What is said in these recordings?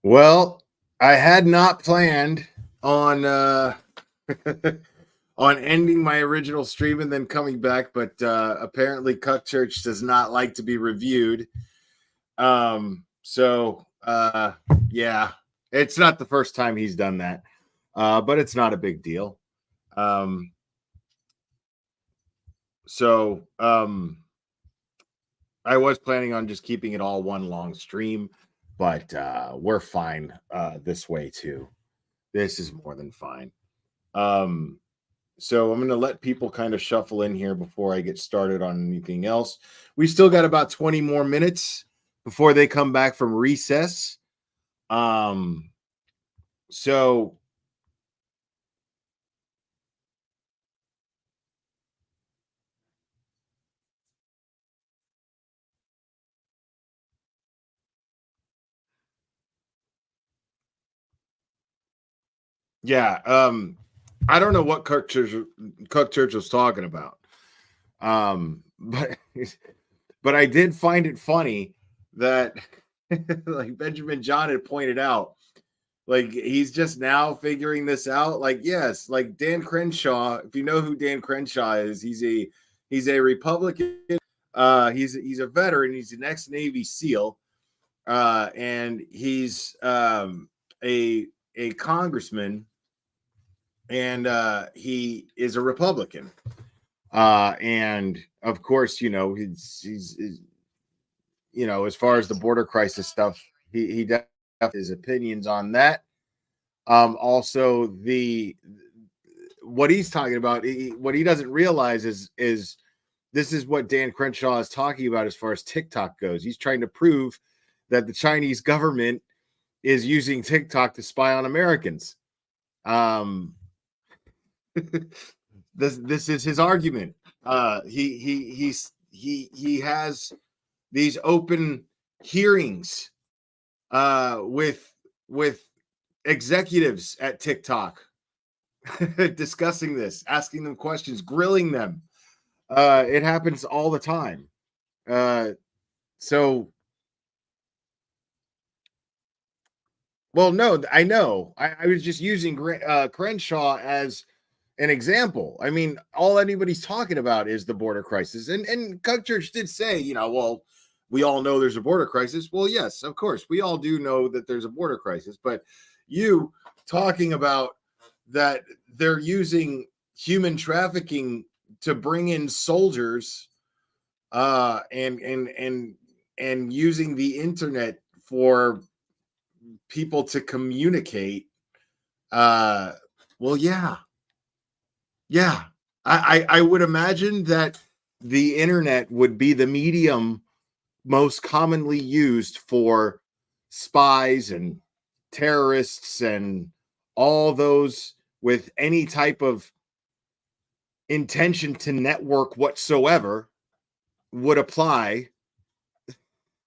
Well, I had not planned on on ending my original stream and then coming back, but apparently Cuck Church does not like to be reviewed. So yeah, it's not the first time he's done that. But it's not a big deal. Um so I was planning on just keeping it all one long stream, but we're fine this way too. This is more than fine. Um, so I'm going to let people kind of shuffle in here before I get started on anything else. We still got about 20 more minutes before they come back from recess. Um, so yeah, I don't know what Cook Church was talking about. But but I did find it funny that like Benjamin John had pointed out, like he's just now figuring this out. Like, yes, like Dan Crenshaw, if you know who Dan Crenshaw is, he's a Republican. He's a veteran, he's an ex-Navy SEAL, and he's a congressman, and he is a Republican. And of course, he's as far as the border crisis stuff, he definitely has his opinions on that. Also, the what he's talking about, what he doesn't realize is this is what Dan Crenshaw is talking about as far as TikTok goes. He's trying to prove that the Chinese government is using TikTok to spy on Americans. Um, this is his argument. He has these open hearings with executives at TikTok discussing this, asking them questions, grilling them. It happens all the time. Uh, so, well, no, I know. I was just using Crenshaw as an example. I mean, all anybody's talking about is the border crisis. And Cook Church did say, well, we all know there's a border crisis. Well, yes, of course, we all do know that there's a border crisis. But you talking about that they're using human trafficking to bring in soldiers, and using the internet for people to communicate. Uh, well, yeah, yeah. I would imagine that the internet would be the medium most commonly used for spies and terrorists and all those with any type of intention to network whatsoever would apply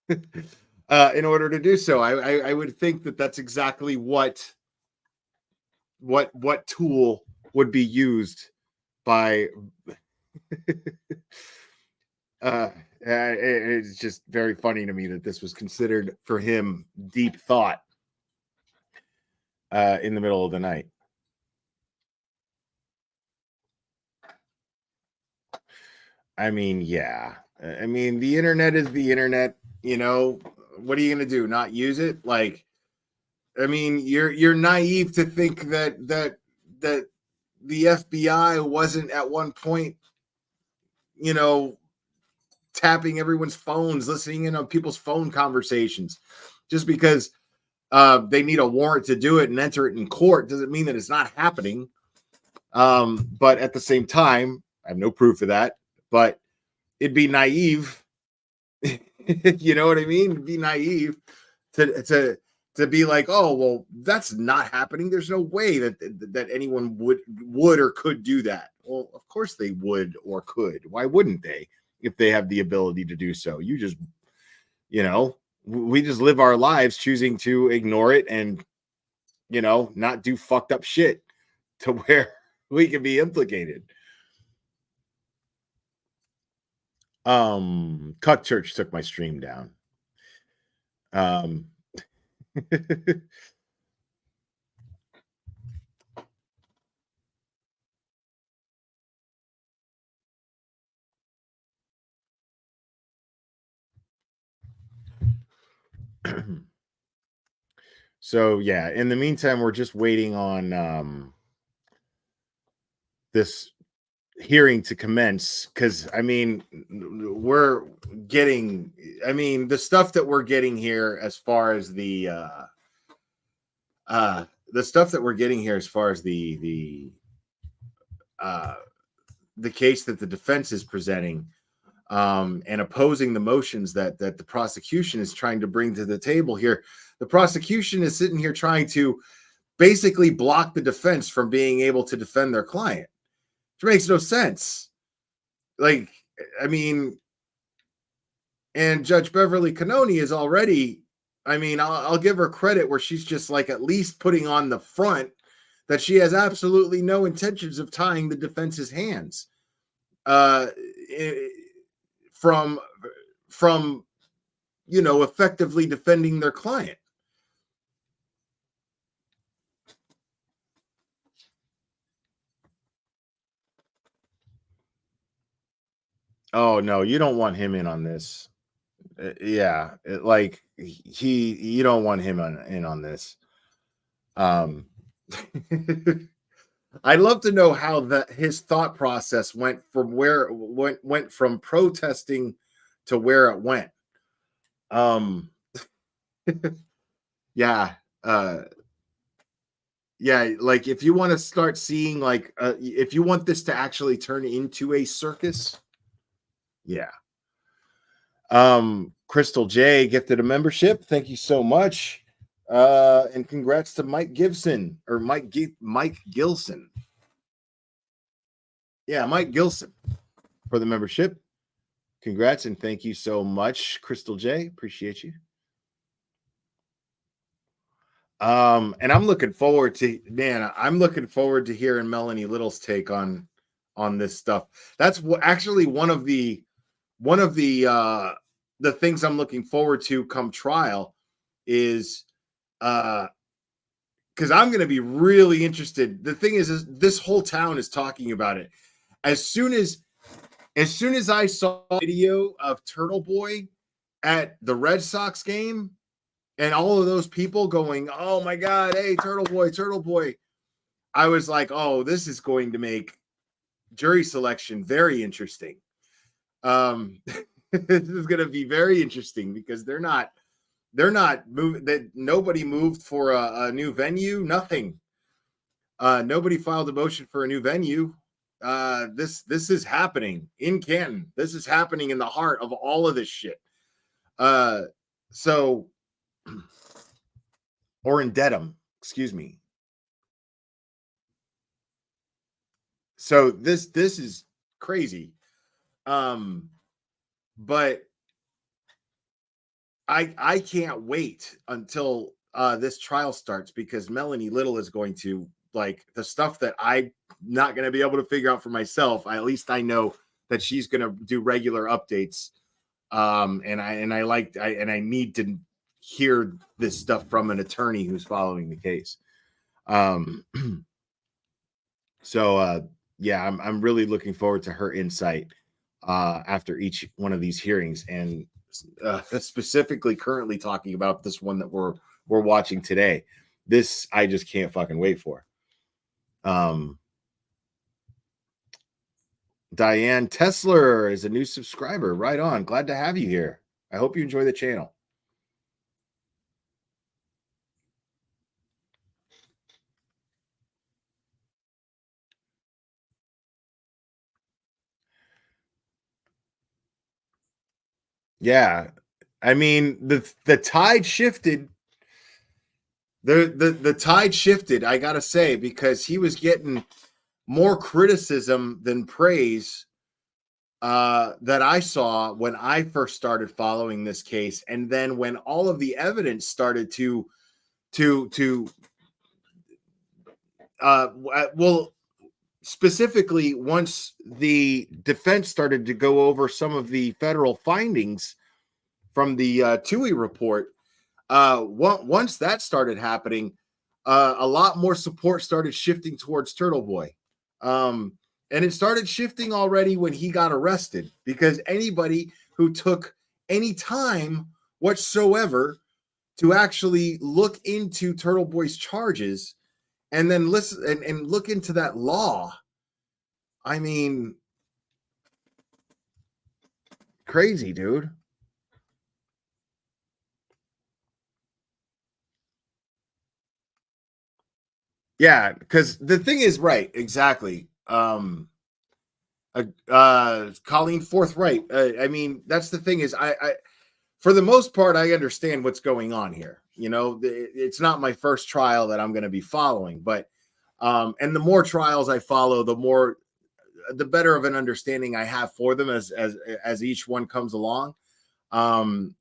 in order to do so. I would think that that's exactly what tool would be used by it's just very funny to me that this was considered for him deep thought in the middle of the night. I mean, yeah. I mean, the internet is the internet. What are you gonna do? Not use it? Like, I mean, you're naive to think that the FBI wasn't at one point, you know, tapping everyone's phones, listening in on people's phone conversations. Just because they need a warrant to do it and enter it in court doesn't mean that it's not happening. But at the same time, I have no proof of that. But it'd be naive, you know what I mean? It'd be naive to be like, oh well, that's not happening. There's no way that anyone would or could do that. Well, of course they would or could. Why wouldn't they if they have the ability to do so? We just live our lives choosing to ignore it and not do fucked up shit to where we can be implicated. Cut Church took my stream down. Um So yeah, in the meantime, we're just waiting on this hearing to commence because I mean, we're getting, I mean, the stuff that we're getting here as far as the stuff that we're getting here as far as uh the case that the defense is presenting and opposing the motions that the prosecution is trying to bring to the table here. The prosecution is sitting here trying to basically block the defense from being able to defend their client, which makes no sense. Like, I mean, and Judge Beverly Canoni is already, I mean, I'll give her credit where she's just like at least putting on the front that she has absolutely no intentions of tying the defense's hands uh, from from effectively defending their client. Oh no, you don't want him in on this. Yeah, like you don't want him in on this. Um, I'd love to know how his thought process went from where it went from protesting to where it went. Um, yeah, uh, yeah. Like if you want to start seeing, like, if you want this to actually turn into a circus, yeah. Crystal J gifted a membership. Thank you so much. And congrats to Mike Gibson or Mike Gilson. Yeah, Mike Gilson for the membership. Congrats and thank you so much, Crystal J. Appreciate you. And I'm looking forward to hearing Melanie Little's take on this stuff. That's actually one of the the things I'm looking forward to come trial is because I'm going to be really interested. The thing is this whole town is talking about it. As soon as I saw a video of Turtle Boy at the Red Sox game and all of those people going, "Oh my God, hey, Turtle Boy, Turtle Boy," I was like, "Oh, this is going to make jury selection very interesting." This is going to be very interesting because they're not moving. That nobody moved for a new venue. Nothing. Nobody filed a motion for a new venue. This is happening in Canton. This is happening in the heart of all of this shit. So, or in Dedham, excuse me. So this is crazy. But I can't wait until this trial starts because Melanie Little is going to, like, the stuff that I'm not going to be able to figure out for myself. At least I know that she's going to do regular updates. And I need to hear this stuff from an attorney who's following the case. So yeah, I'm really looking forward to her insight after each one of these hearings, and specifically currently talking about this one that we're watching today. This I just can't fucking wait for. Diane Tesler is a new subscriber. Right on. Glad to have you here. I hope you enjoy the channel. Yeah. I mean, the tide shifted. The tide shifted, I gotta say, because he was getting more criticism than praise that I saw when I first started following this case, and then when all of the evidence started to well, specifically once the defense started to go over some of the federal findings from the TUI report, once that started happening, a lot more support started shifting towards Turtle Boy. Um, and it started shifting already when he got arrested, because anybody who took any time whatsoever to actually look into Turtle Boy's charges and then listen and look into that law, I mean, crazy, dude. Yeah, because the thing is, right, exactly. Colleen forthright. I mean, that's the thing is, I for the most part, I understand what's going on here. You know, it's not my first trial that I'm going to be following, but and the more trials I follow, the better of an understanding I have for them as each one comes along. I'm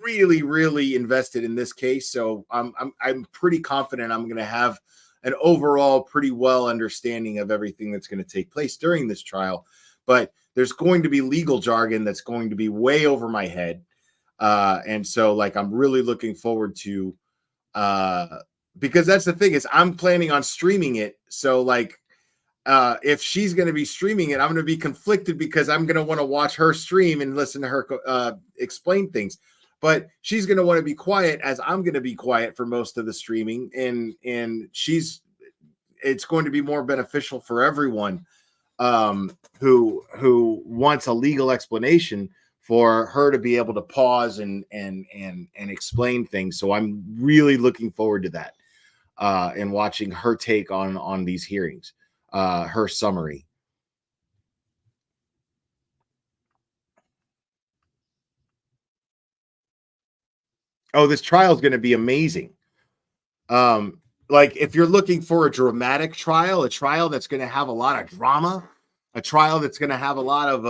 really invested in this case, so I'm pretty confident I'm going to have an overall pretty well understanding of everything that's going to take place during this trial. But there's going to be legal jargon that's going to be way over my head, and so like I'm really looking forward to, uh because that's the thing is I'm planning on streaming it, so like if she's going to be streaming it, I'm going to be conflicted because I'm going to want to watch her stream and listen to her explain things. But she's going to want to be quiet, as I'm going to be quiet for most of the streaming, and it's going to be more beneficial for everyone who wants a legal explanation, for her to be able to pause and explain things. So I'm really looking forward to that, and watching her take on these hearings, her summary. Oh, this trial is going to be amazing. Like if you're looking for a dramatic trial, a trial that's going to have a lot of drama, a trial that's going to have a lot of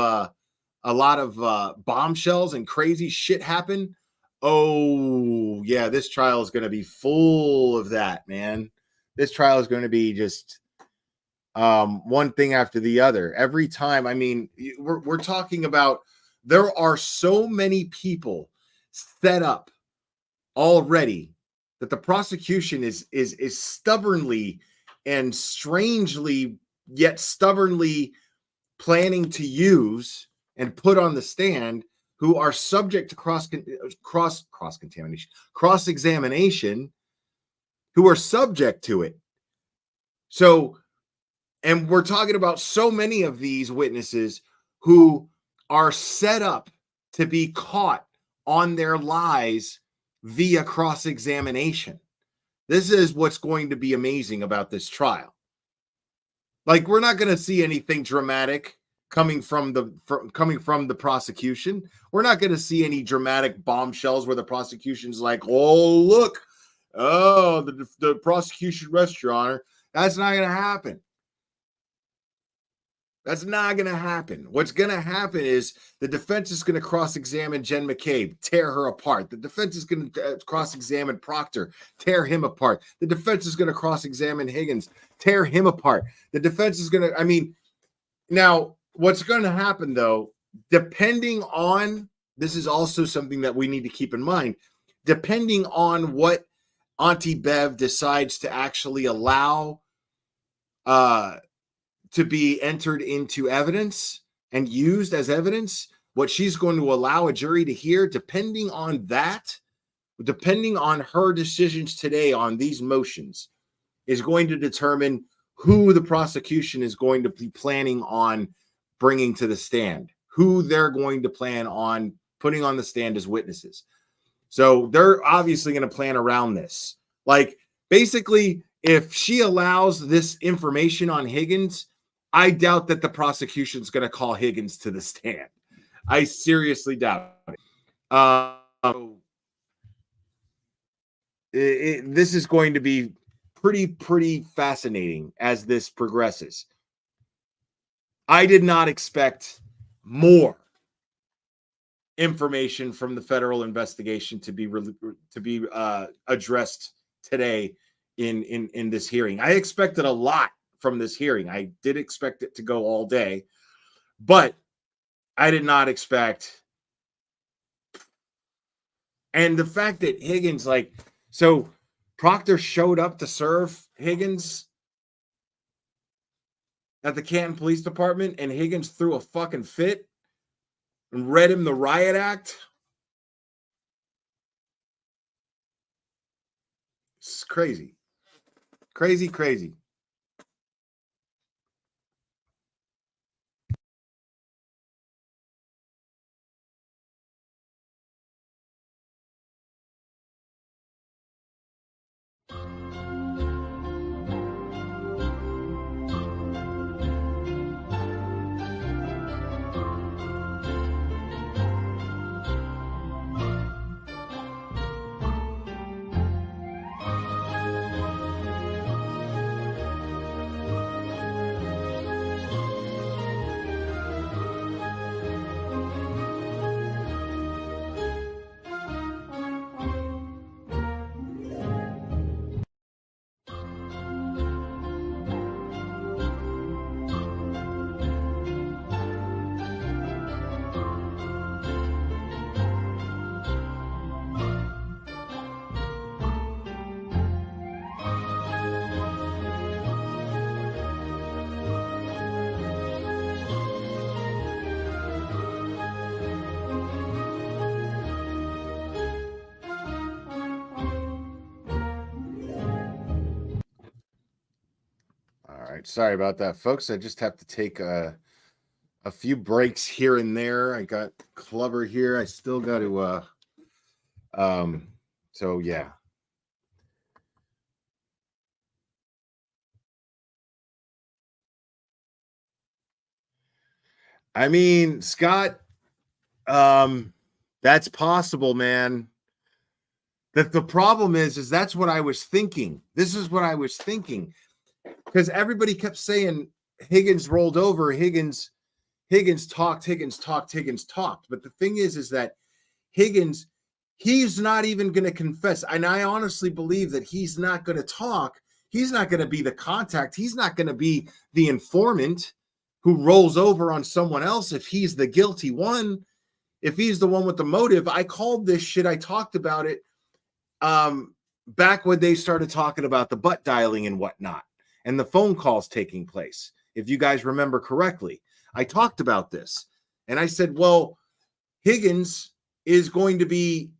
bombshells and crazy shit happen. Oh yeah, this trial is going to be full of that, man. This trial is going to be just one thing after the other every time. I mean, we're talking about, there are so many people set up already that the prosecution is stubbornly and strangely yet stubbornly planning to use and put on the stand, who are subject to cross contamination, cross examination, who are subject to it. So, and we're talking about so many of these witnesses who are set up to be caught on their lies via cross examination. This is what's going to be amazing about this trial. Like, we're not going to see anything dramatic coming from the prosecution. We're not going to see any dramatic bombshells where the prosecution's like, "Oh, look, oh, the prosecution rests, Your Honor." That's not going to happen. That's not going to happen. What's going to happen is the defense is going to cross-examine Jen McCabe, tear her apart. The defense is going to cross-examine Proctor, tear him apart. The defense is going to cross-examine Higgins, tear him apart. The defense is going to, I mean, now what's going to happen though, depending on, this is also something that we need to keep in mind, depending on what Auntie Bev decides to actually allow to be entered into evidence and used as evidence, what she's going to allow a jury to hear, depending on that, depending on her decisions today on these motions, is going to determine who the prosecution is going to be planning on bringing to the stand, who they're going to plan on putting on the stand as witnesses. So they're obviously going to plan around this. Like, basically, if she allows this information on Higgins, I doubt that the prosecution's going to call Higgins to the stand. I seriously doubt it. This is going to be pretty fascinating as this progresses. I did not expect more information from the federal investigation to be addressed today in this hearing. I expected a lot from this hearing. I did expect it to go all day, but I did not expect And the fact that Higgins, like, so Proctor showed up to serve Higgins at the Canton Police Department, and Higgins threw a fucking fit and read him the riot act. It's crazy. Crazy, crazy. All right. Sorry about that, folks. I just have to take a few breaks here and there. I got Clubber here. I still got to so yeah. I mean, Scott, that's possible, man. That the problem is that's what I was thinking. This is what I was thinking. Because everybody kept saying Higgins rolled over, Higgins talked. But the thing is that Higgins, he's not even going to confess. And I honestly believe that he's not going to talk. He's not going to be the contact. He's not going to be the informant who rolls over on someone else if he's the guilty one, if he's the one with the motive. I called this shit. I talked about it back when they started talking about the butt dialing and whatnot and the phone calls taking place. If you guys remember correctly, I talked about this and I said, well, Higgins is going to be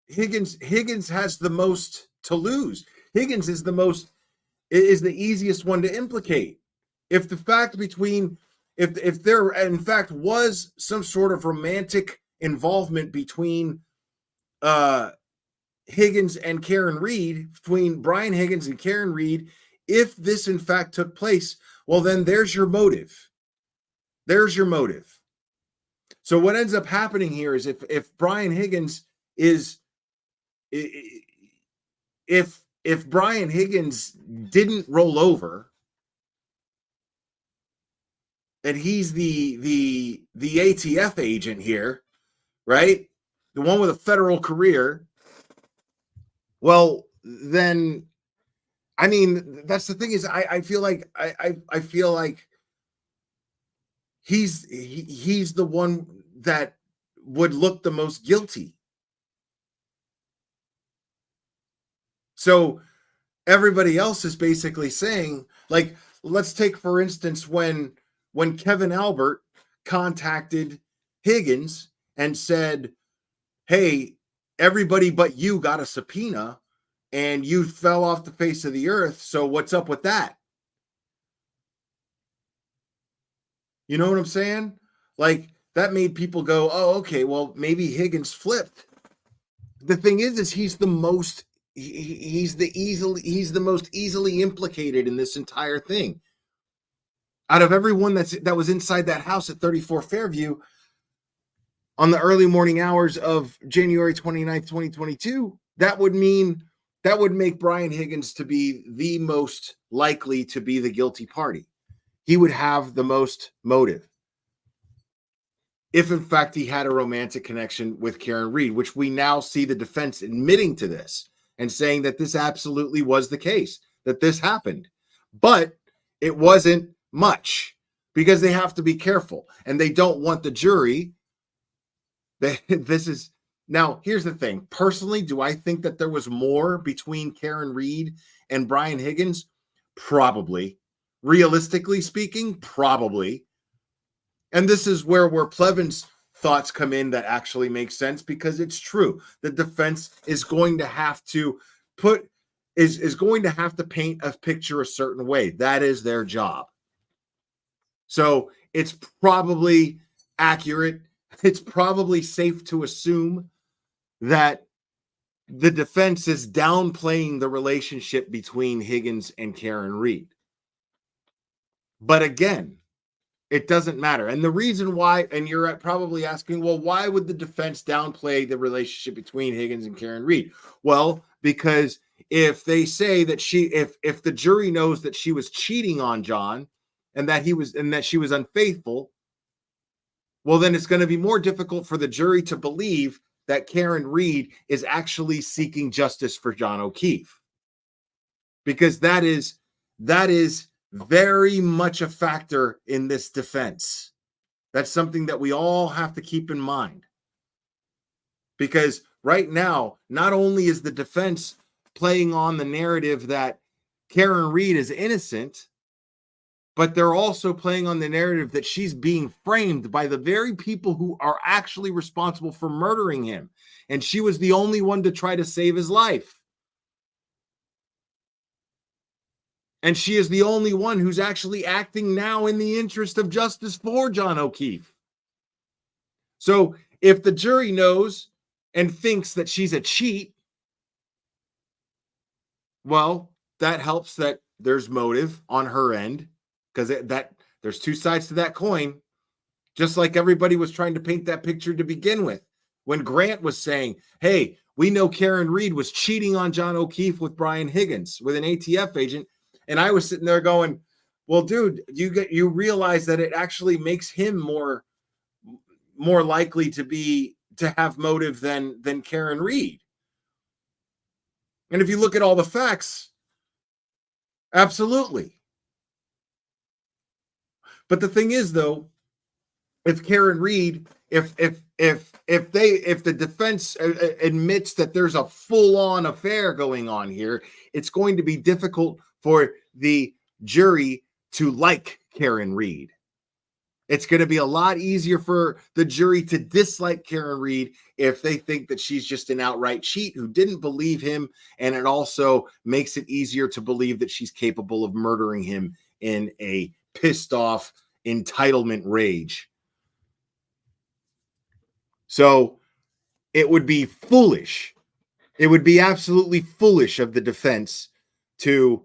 Higgins has the most to lose. Higgins is the easiest one to implicate. If the fact between if there in fact was some sort of romantic involvement between Higgins and Karen Reed, between Brian Higgins and Karen Reed, if this in fact took place, well, then there's your motive. There's your motive. So what ends up happening here is if Brian Higgins is if Brian Higgins didn't roll over and he's the ATF agent here, right? The one with a federal career, well, then I mean, that's the thing is I feel like I feel like he's the one that would look the most guilty. So everybody else is basically saying, like, let's take for instance when Kevin Albert contacted Higgins and said, hey, everybody but you got a subpoena and you fell off the face of the earth. So what's up with that? You know what I'm saying? Like, that made people go, oh, okay, well, maybe Higgins flipped. The thing is he's the most he's the most easily implicated in this entire thing. Out of everyone that was inside that house at 34 Fairview on the early morning hours of January 29th, 2022, that would make Brian Higgins to be the most likely to be the guilty party. He would have the most motive. If in fact he had a romantic connection with Karen Reed, which we now see the defense admitting to this and saying that this absolutely was the case, that this happened. But it wasn't much because they have to be careful and they don't want the jury. This is Now, here's the thing. Personally, do I think that there was more between Karen Reed and Brian Higgins? Probably. Realistically speaking, probably. And this is where Plevin's thoughts come in that actually makes sense, because it's true. The defense is going to have to put is going to have to paint a picture a certain way. That is their job. So it's probably accurate. It's probably safe to assume that the defense is downplaying the relationship between Higgins and Karen Reed. But again, it doesn't matter. And the reason why, and you're probably asking, well, why would the defense downplay the relationship between Higgins and Karen Reed? Well, because if they say that if the jury knows that she was cheating on John and that she was unfaithful, well, then it's going to be more difficult for the jury to believe that Karen Reed is actually seeking justice for John O'Keefe, because that is very much a factor in this defense. That's something that we all have to keep in mind, because right now, not only is the defense playing on the narrative that Karen Reed is innocent, but they're also playing on the narrative that she's being framed by the very people who are actually responsible for murdering him. And she was the only one to try to save his life. And she is the only one who's actually acting now in the interest of justice for John O'Keefe. So if the jury knows and thinks that she's a cheat, well, that helps that there's motive on her end, because that there's two sides to that coin. Just like everybody was trying to paint that picture to begin with. When Grant was saying, hey, we know Karen Reed was cheating on John O'Keefe with Brian Higgins, with an ATF agent. And I was sitting there going, well, dude, you realize that it actually makes him more likely to have motive than Karen Reed. And if you look at all the facts, absolutely. But the thing is, though, if Karen Reed, if the defense admits that there's a full-on affair going on here, it's going to be difficult for the jury to like Karen Reed. It's going to be a lot easier for the jury to dislike Karen Reed if they think that she's just an outright cheat who didn't believe him, and it also makes it easier to believe that she's capable of murdering him in a pissed off entitlement rage. So it would be foolish. It would be absolutely foolish of the defense to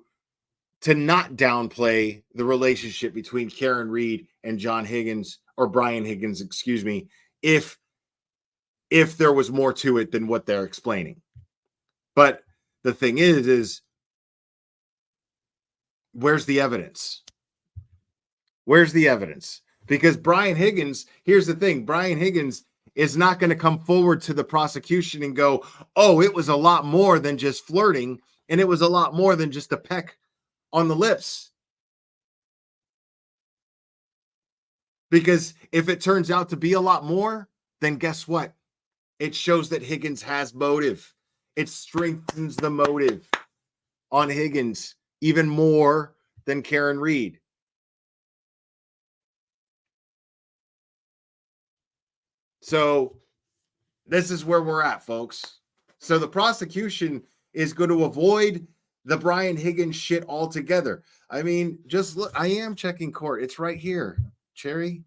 not downplay the relationship between Karen Reed and John Higgins, or Brian Higgins, excuse me, if there was more to it than what they're explaining. But the thing is where's the evidence? Where's the evidence? Because Brian Higgins, here's the thing, Brian Higgins is not going to come forward to the prosecution and go, oh, it was a lot more than just flirting, and it was a lot more than just a peck on the lips. Because if it turns out to be a lot more, then guess what? It shows that Higgins has motive. It strengthens the motive on Higgins even more than Karen Reed. So this is where we're at, folks. So the prosecution is going to avoid the Brian Higgins shit altogether. I mean, just look, I am checking court. It's right here, Cherry.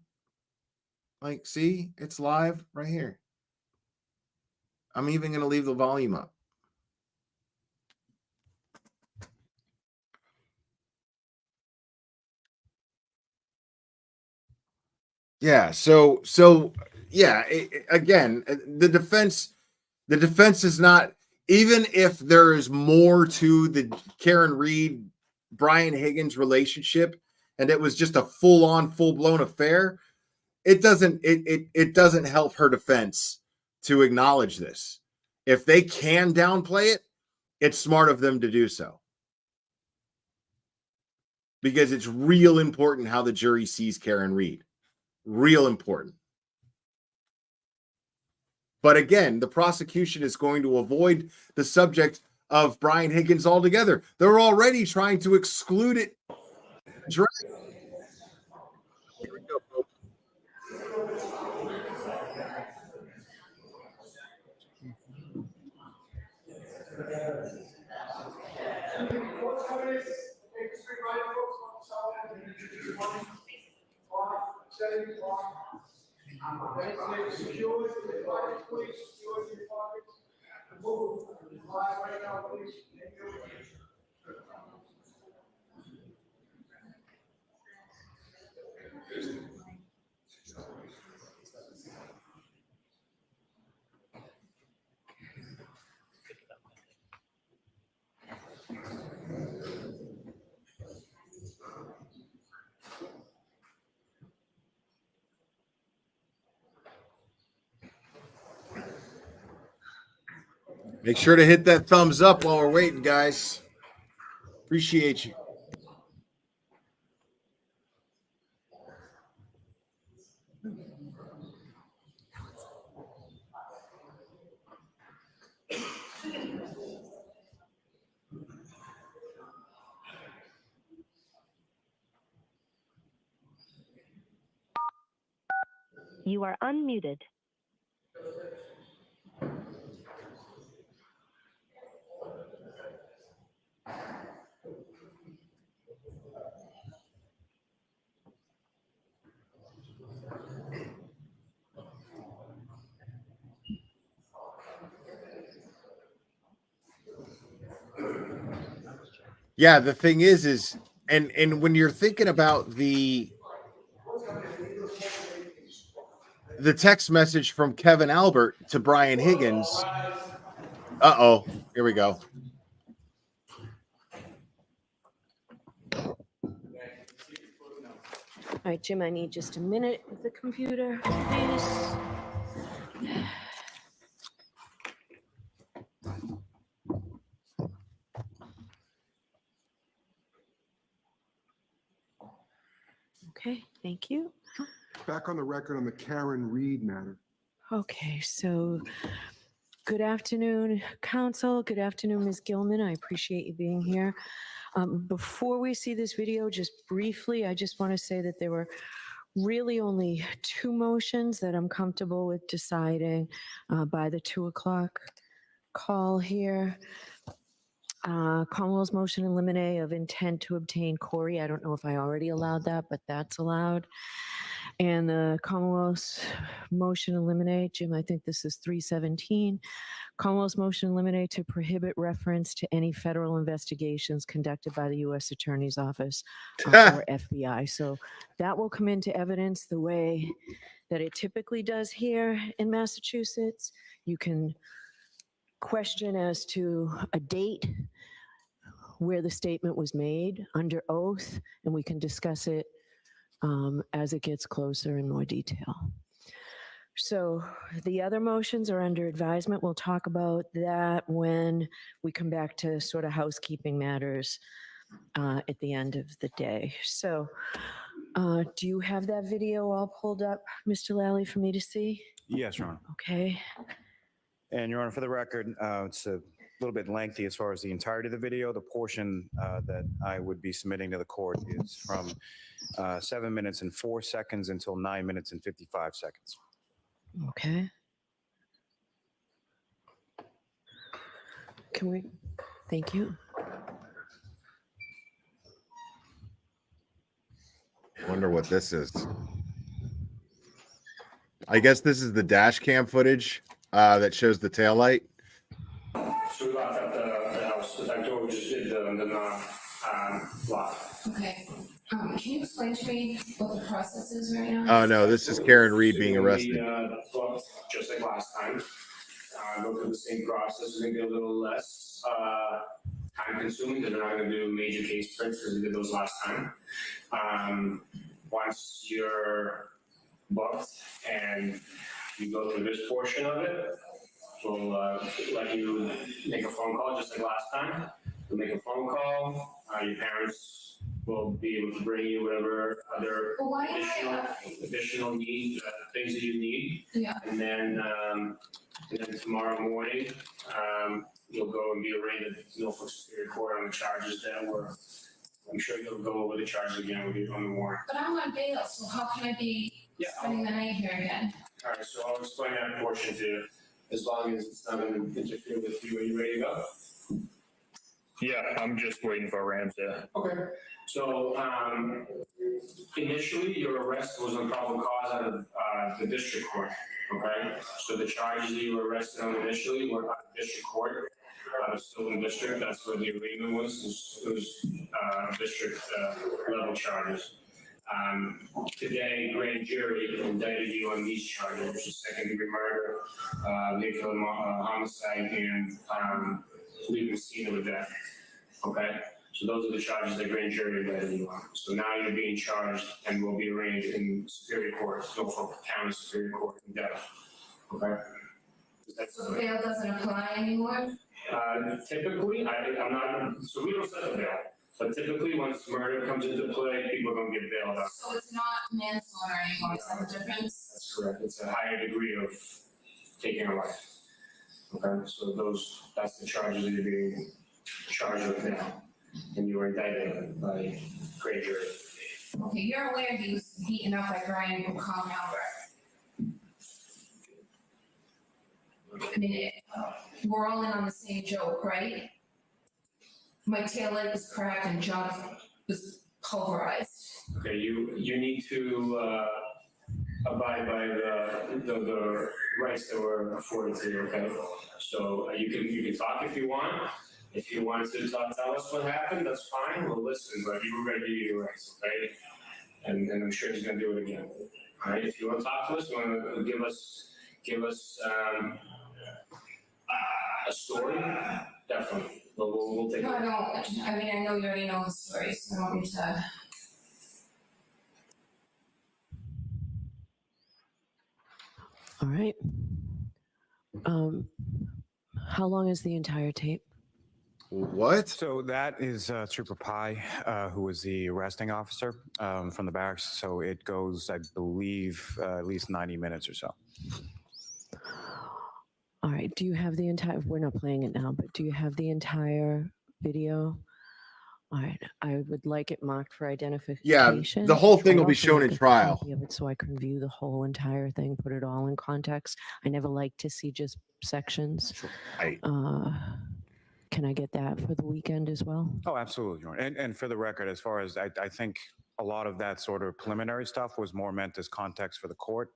Like, see, it's live right here. I'm even going to leave the volume up. Yeah. So yeah. Again, the defense is not, even if there is more to the Karen Reed Brian Higgins relationship, and it was just a full blown affair. It doesn't help her defense to acknowledge this. If they can downplay it, it's smart of them to do so, because it's real important how the jury sees Karen Reed. Real important. But again, the prosecution is going to avoid the subject of Brian Higgins altogether. They're already trying to exclude it. Here we go, folks. Make sure to hit that thumbs up while we're waiting, guys. Appreciate you. You are unmuted. Yeah, the thing is and when you're thinking about the text message from Kevin Albert to Brian Higgins. Uh-oh, here we go. All right, Jim, I need just a minute with the computer, please. Okay, thank you. Back on the record on the Karen Reed matter. Okay, so good afternoon, Council. Good afternoon, Ms. Gilman. I appreciate you being here. Before we see this video, just briefly, I just want to say that there were really only two motions that I'm comfortable with deciding by the 2 o'clock call here. Commonwealth's motion in limine of intent to obtain Corey. I don't know if I already allowed that, but that's allowed. And the Commonwealth's motion in limine, Jim, I think this is 317. Commonwealth's motion in limine to prohibit reference to any federal investigations conducted by the U.S. Attorney's Office or FBI. So that will come into evidence the way that it typically does here in Massachusetts. You can question as to a date where the statement was made under oath, and we can discuss it as it gets closer in more detail. So the other motions are under advisement. We'll talk about that when we come back to sort of housekeeping matters at the end of the day. So do you have that video all pulled up, Mr. Lally, for me to see? Yes, Your Honor. Okay. And Your Honor, for the record, it's a little bit lengthy as far as the entirety of the video. The portion that I would be submitting to the court is from 7 minutes and 4 seconds until 9 minutes and 55 seconds. Okay. Can we? Thank you. Wonder what this is. I guess this is the dash cam footage that shows the taillight. So we left at the house. The back door, we just did the knock lock. Okay. Can you explain to me what the process is right now? Oh no, this is Karen Reed being arrested. Booked, just like last time. Go through the same process. We're gonna be a little less time consuming because we're not gonna do major case prints because we did those last time. Once you're booked and you go through this portion of it, we'll let you make a phone call just like last time. We'll make a phone call. Your parents will be able to bring you whatever other additional needs, things that you need. Yeah. And then And then tomorrow morning, you'll go and be arraigned at Norfolk Superior Court on the charges that were, I'm sure you'll go over the charges again with you on the warrant. But I'm on bail, so how can I be Yeah, spending the night here again? all right, so I'll explain that portion to you, as long as it's not going to interfere with you. Are you ready to go? Yeah, I'm just waiting for Rams to. Okay. So, initially, your arrest was on probable cause out of, the district court, okay? So the charges that you were arrested on initially were out of district court, out of Stoughton District, that's where the arraignment was, it was, district, level charges. Today, grand jury indicted you on these charges, which is second degree murder, vehicular homicide, and, leaving the scene of a death, okay? So those are the charges that grand jury indicted you on. So now you're being charged and will be arraigned in Superior Court, Norfolk County Superior Court in death, okay? So bail doesn't apply anymore? Typically, I'm not, so we don't set the bail, but typically once murder comes into play, people don't get bailed out. So it's not manslaughter anymore, is that the difference? That's correct. It's a higher degree of taking a life. Okay, so that's the charges that you're being charged with now. And you were indicted by grand jury. Okay, you're aware he was beaten up by Brian O'Connor Albert. I mean, we're all in on the same joke, right? My taillight was cracked and John was pulverized. Okay, you need to, abide by the rights that were afforded to you, okay? So you can talk if you want. If you want to tell us what happened, that's fine, we'll listen, but you were ready to do your rights, okay? And I'm sure he's gonna do it again, all right? If you want to talk to us, you want to give us a story, definitely, we'll take it. No, I don't, I mean, I know you already know the story, so I don't need to. All right. How long is the entire tape? What? So that is Trooper Pi, who was the arresting officer from the barracks. So it goes, I believe, at least 90 minutes or so. All right. Do you have the entire, we're not playing it now, but do you have the entire video? All right. I would like it marked for identification. Yeah, the whole thing I'd will be also shown like in a trial. copy of it so I can view the whole entire thing, put it all in context. I never like to see just sections. I- Can I get that for the weekend as well? Oh, absolutely, Your Honor. And for the record, as far as I think a lot of that sort of preliminary stuff was more meant as context for the court.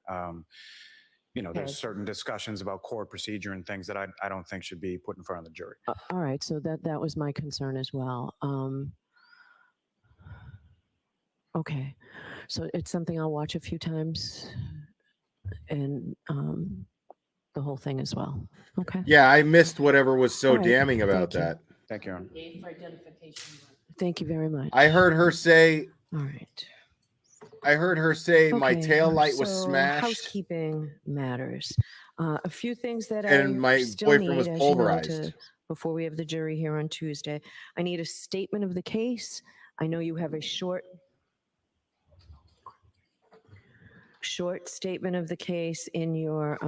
You know, Okay. there's certain discussions about court procedure and things that I don't think should be put in front of the jury. All right. So that was my concern as well. Okay. So it's something I'll watch a few times and the whole thing as well. Okay. Yeah, I missed whatever was so All right, damning about thank you. that. Thank you, Your Honor. Thank you very much. I heard her say, All right. my Okay, tail light was so smashed Housekeeping matters. A few things that and I my still boyfriend need, was as you know, pulverized. before we have the jury here on Tuesday. I need a statement of the case. I know you have a short statement of the case in your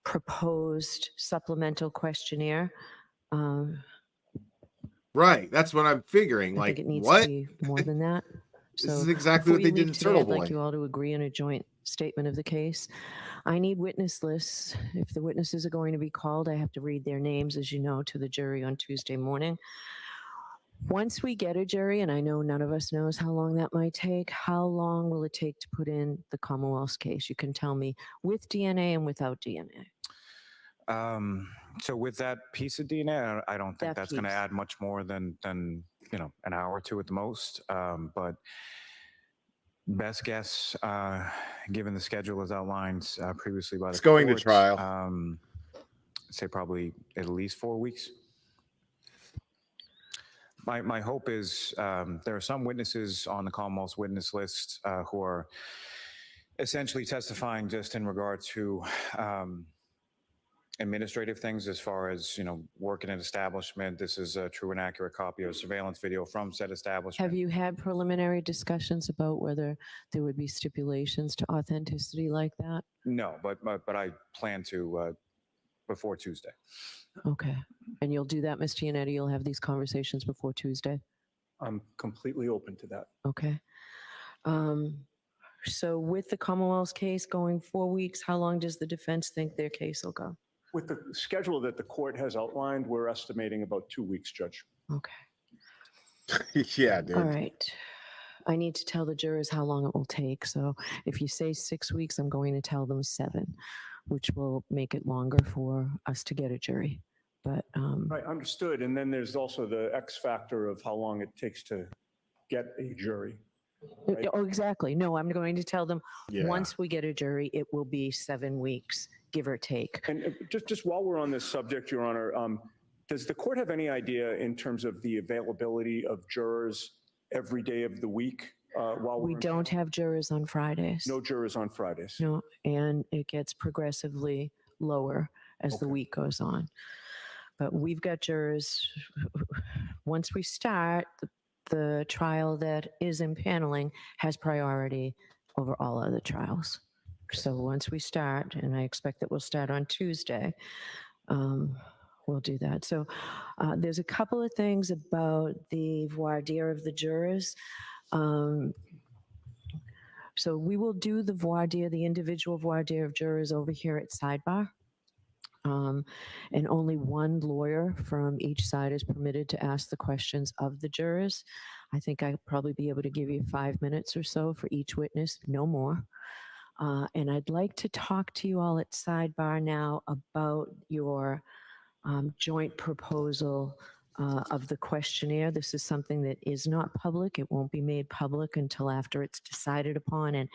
proposed supplemental questionnaire. Right, that's what I'm figuring. I Like, think it needs what? to be more than that. This So is exactly what before they you did leave in today, Turtle I'd like Boy. you all to agree on a joint statement of the case. I need witness lists. If the witnesses are going to be called, I have to read their names, as you know, to the jury on Tuesday morning. Once we get a jury, and I know none of us knows how long that might take, how long will it take to put in the Commonwealth's case? You can tell me with DNA and without DNA. So with that piece of DNA, I don't think That that's going to piece. add much more than you know, an hour or two at the most. But best guess, given the schedule as outlined previously by the It's going to court, trial. say probably at least 4 weeks. My hope is there are some witnesses on the Commonwealth's witness list who are essentially testifying just in regard to administrative things as far as, work in an establishment. This is a true and accurate copy of surveillance video from said establishment. Have you had preliminary discussions about whether there would be stipulations to authenticity like that? No, but I plan to before Tuesday. Okay. And you'll do that, Ms. Giannetti? You'll have these conversations before Tuesday? I'm completely open to that. Okay. So with the Commonwealth's case going 4 weeks, how long does the defense think their case will go? With the schedule that the court has outlined, we're estimating about 2 weeks, Judge. Okay. Yeah, dude. All right. I need to tell the jurors how long it will take. So if you say 6 weeks, I'm going to tell them 7, which will make it longer for us to get a jury. But Right, understood. And then there's also the X factor of how long it takes to get a jury. Right. Oh, exactly. No, I'm going to tell them Yeah. once we get a jury, it will be 7 weeks, give or take. And just while we're on this subject, Your Honor, does the court have any idea in terms of the availability of jurors every day of the week? While We don't have jurors on Fridays. No jurors on Fridays. No, and it gets progressively lower as the Okay. week goes on. But we've got jurors, once we start, the trial that is impaneling has priority over all other trials. So once we start, and I expect that we'll start on Tuesday, we'll do that. So there's a couple of things about the voir dire of the jurors. So we will do the voir dire, the individual voir dire of jurors over here at sidebar. And only one lawyer from each side is permitted to ask the questions of the jurors. I think I'll probably be able to give you 5 minutes or so for each witness, no more. And I'd like to talk to you all at sidebar now about your joint proposal of the questionnaire. This is something that is not public. It won't be made public until after it's decided upon and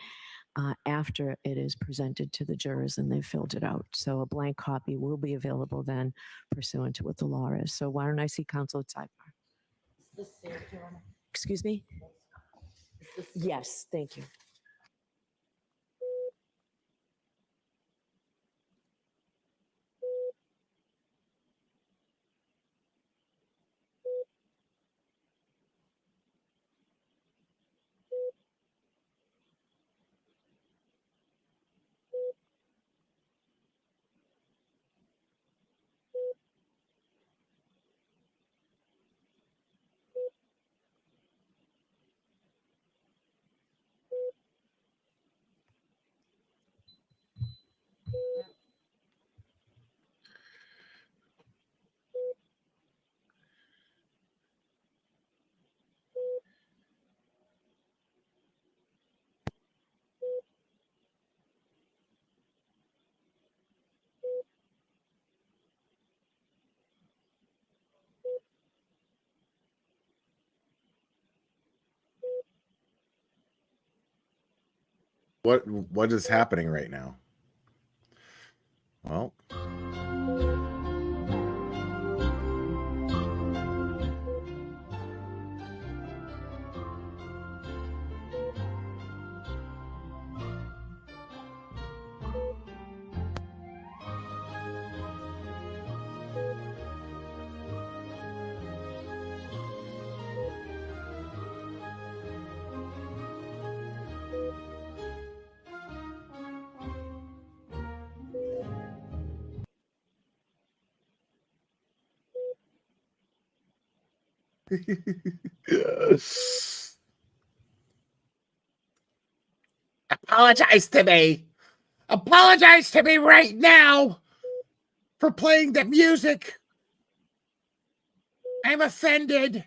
after it is presented to the jurors and they've filled it out. So a blank copy will be available then pursuant to what the law is. So why don't I see counsel at sidebar? Excuse me? Yes, thank you. What is happening right now? Well, apologize to me. Apologize to me right now for playing the music. I'm offended.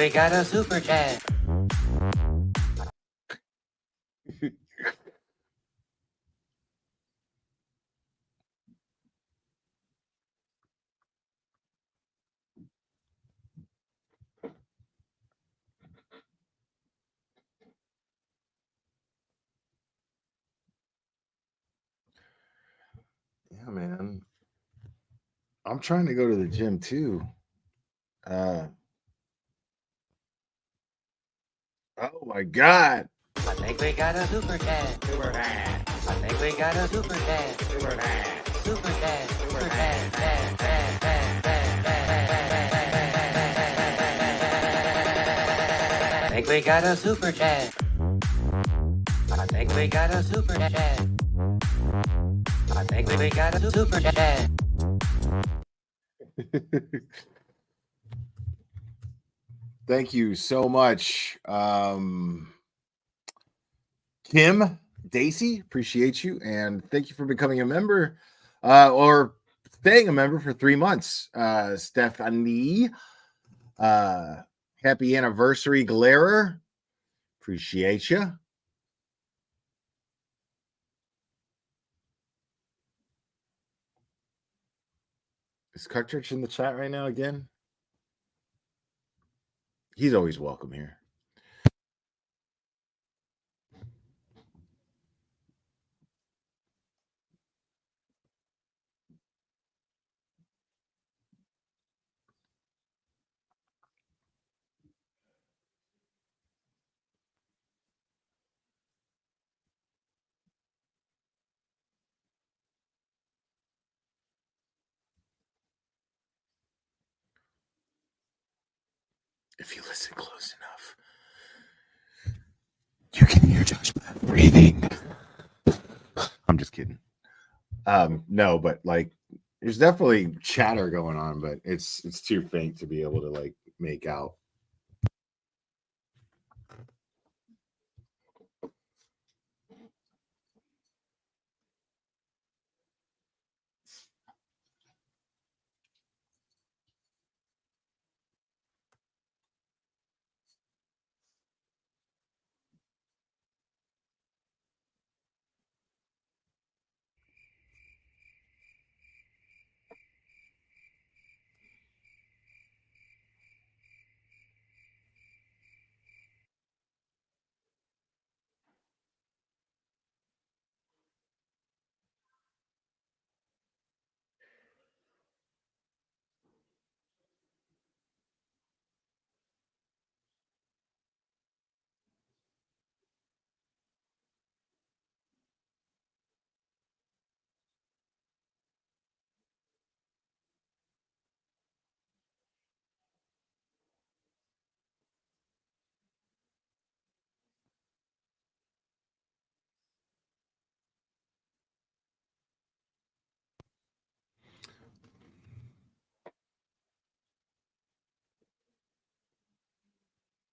we got a super chat. Yeah, man. I'm trying to go to the gym too. Oh my god. I think we got a super chat. Super chat. I think we got a super chat. Super chat. Super chat. Super chat. I think we got a super chat. I think we got a super chat. I think we got a super chat. Thank you so much. Kim Daisy, appreciate you. And thank you for becoming a member or staying a member for 3 months. Stephanie, happy anniversary, Galera. Appreciate you. Is Cartridge in the chat right now again? He's always welcome here. If you listen close enough, you can hear Josh breathing. I'm just kidding. No, but like there's definitely chatter going on, but it's too faint to be able to like make out.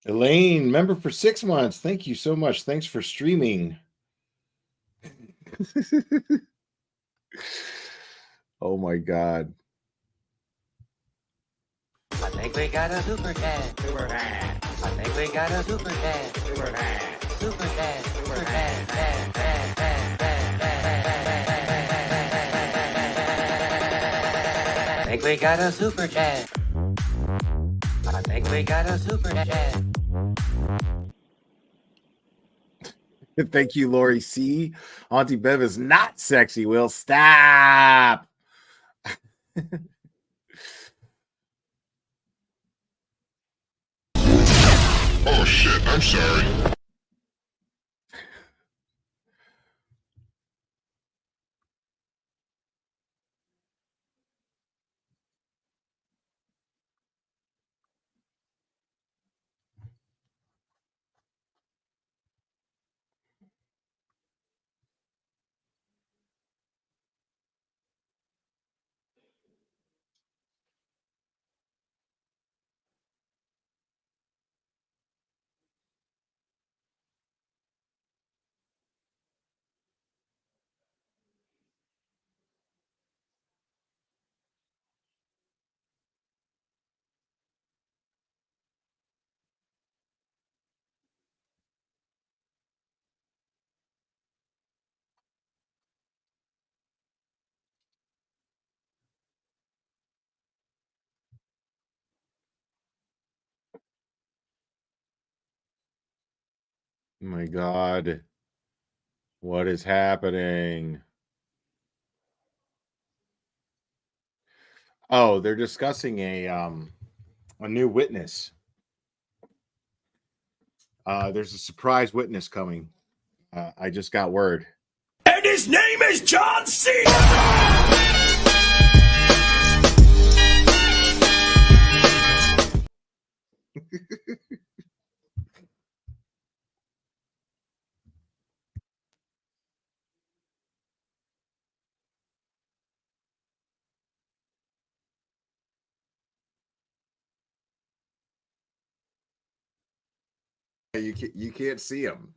Elaine, member for 6 months. Thank you so much. Thanks for streaming. Oh my god. I think we got a super chat. Super chat. I think we got a super chat. Super chat. Super chat. Super chat. I think we got a super chat. I think we got a super chat. Thank you, Lori C. Auntie Bev is not sexy. Will stop. Oh shit, I'm sorry. My God. What is happening? Oh, they're discussing a new witness. There's a surprise witness coming. I just got word. And his name is John Cena! You can't see him.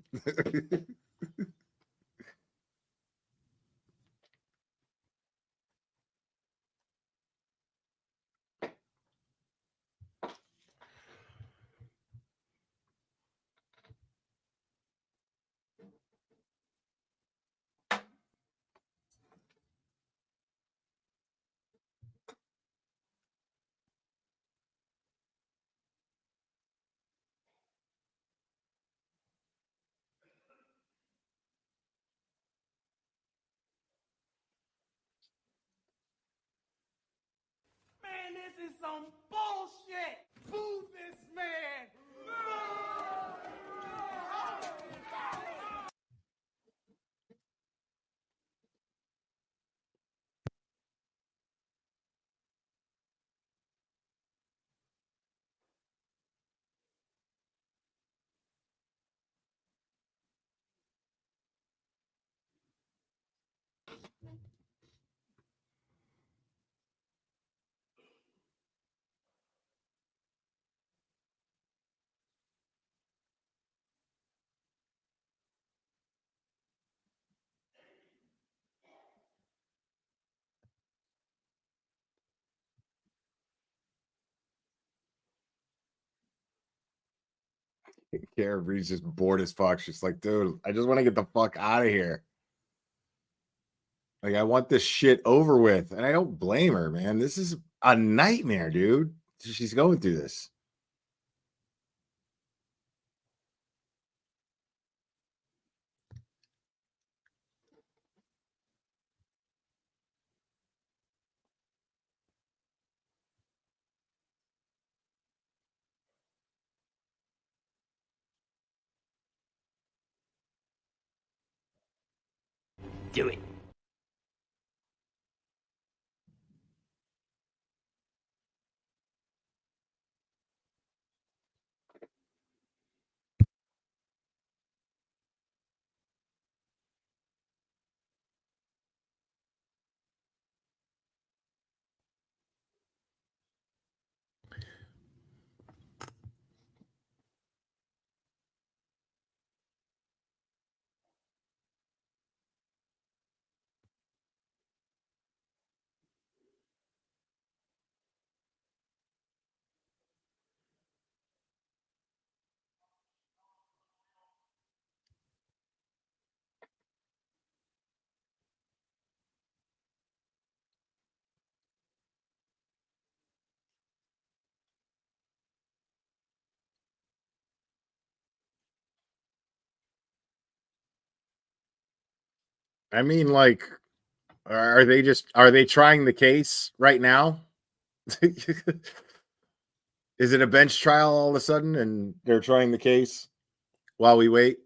Man, this is some bullshit! Boo this man! Caribbe's just bored as fuck. She's like, dude, I just want to get the fuck out of here. Like, I want this shit over with. And I don't blame her, man. This is a nightmare, dude. She's going through this. Do it. I mean, like, are they trying the case right now? Is it a bench trial all of a sudden and they're trying the case while we wait?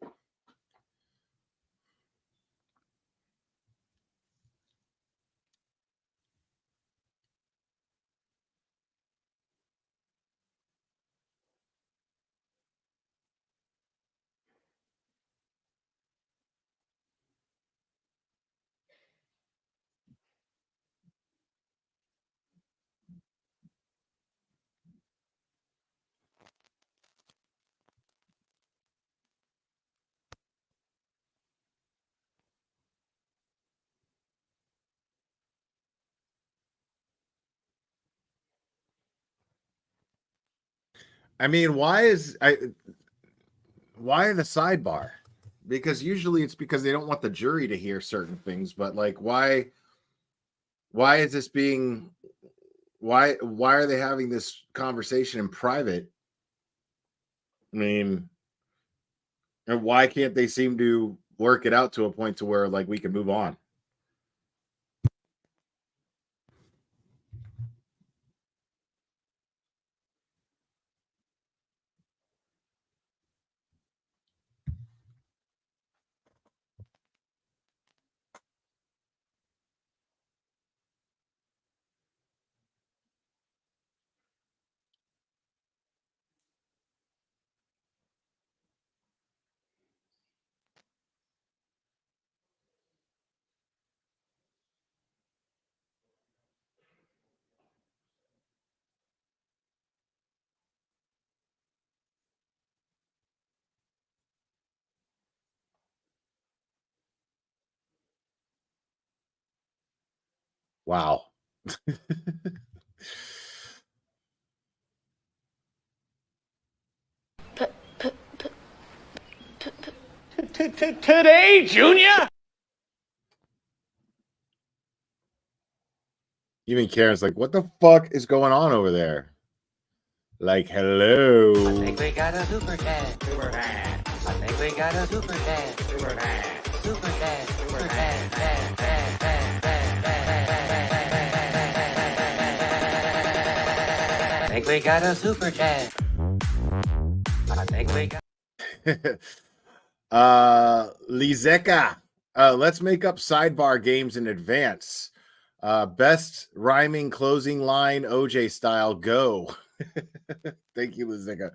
I mean, why the sidebar? Because usually it's because they don't want the jury to hear certain things, but like why is this being why are they having this conversation in private? I mean, And why can't they seem to work it out to a point to where like we can move on? Wow. Today, Junior? Even Karen's like, what the fuck is going on over there? Like, hello. I think we got a super chat. Super chat. I think we got a super chat. Super chat. Super chat. Super chat. I think we got a super chat. I think we got. Lizeka. Let's make up sidebar games in advance. Best rhyming closing line, OJ style. Go. Thank you, Lizeka.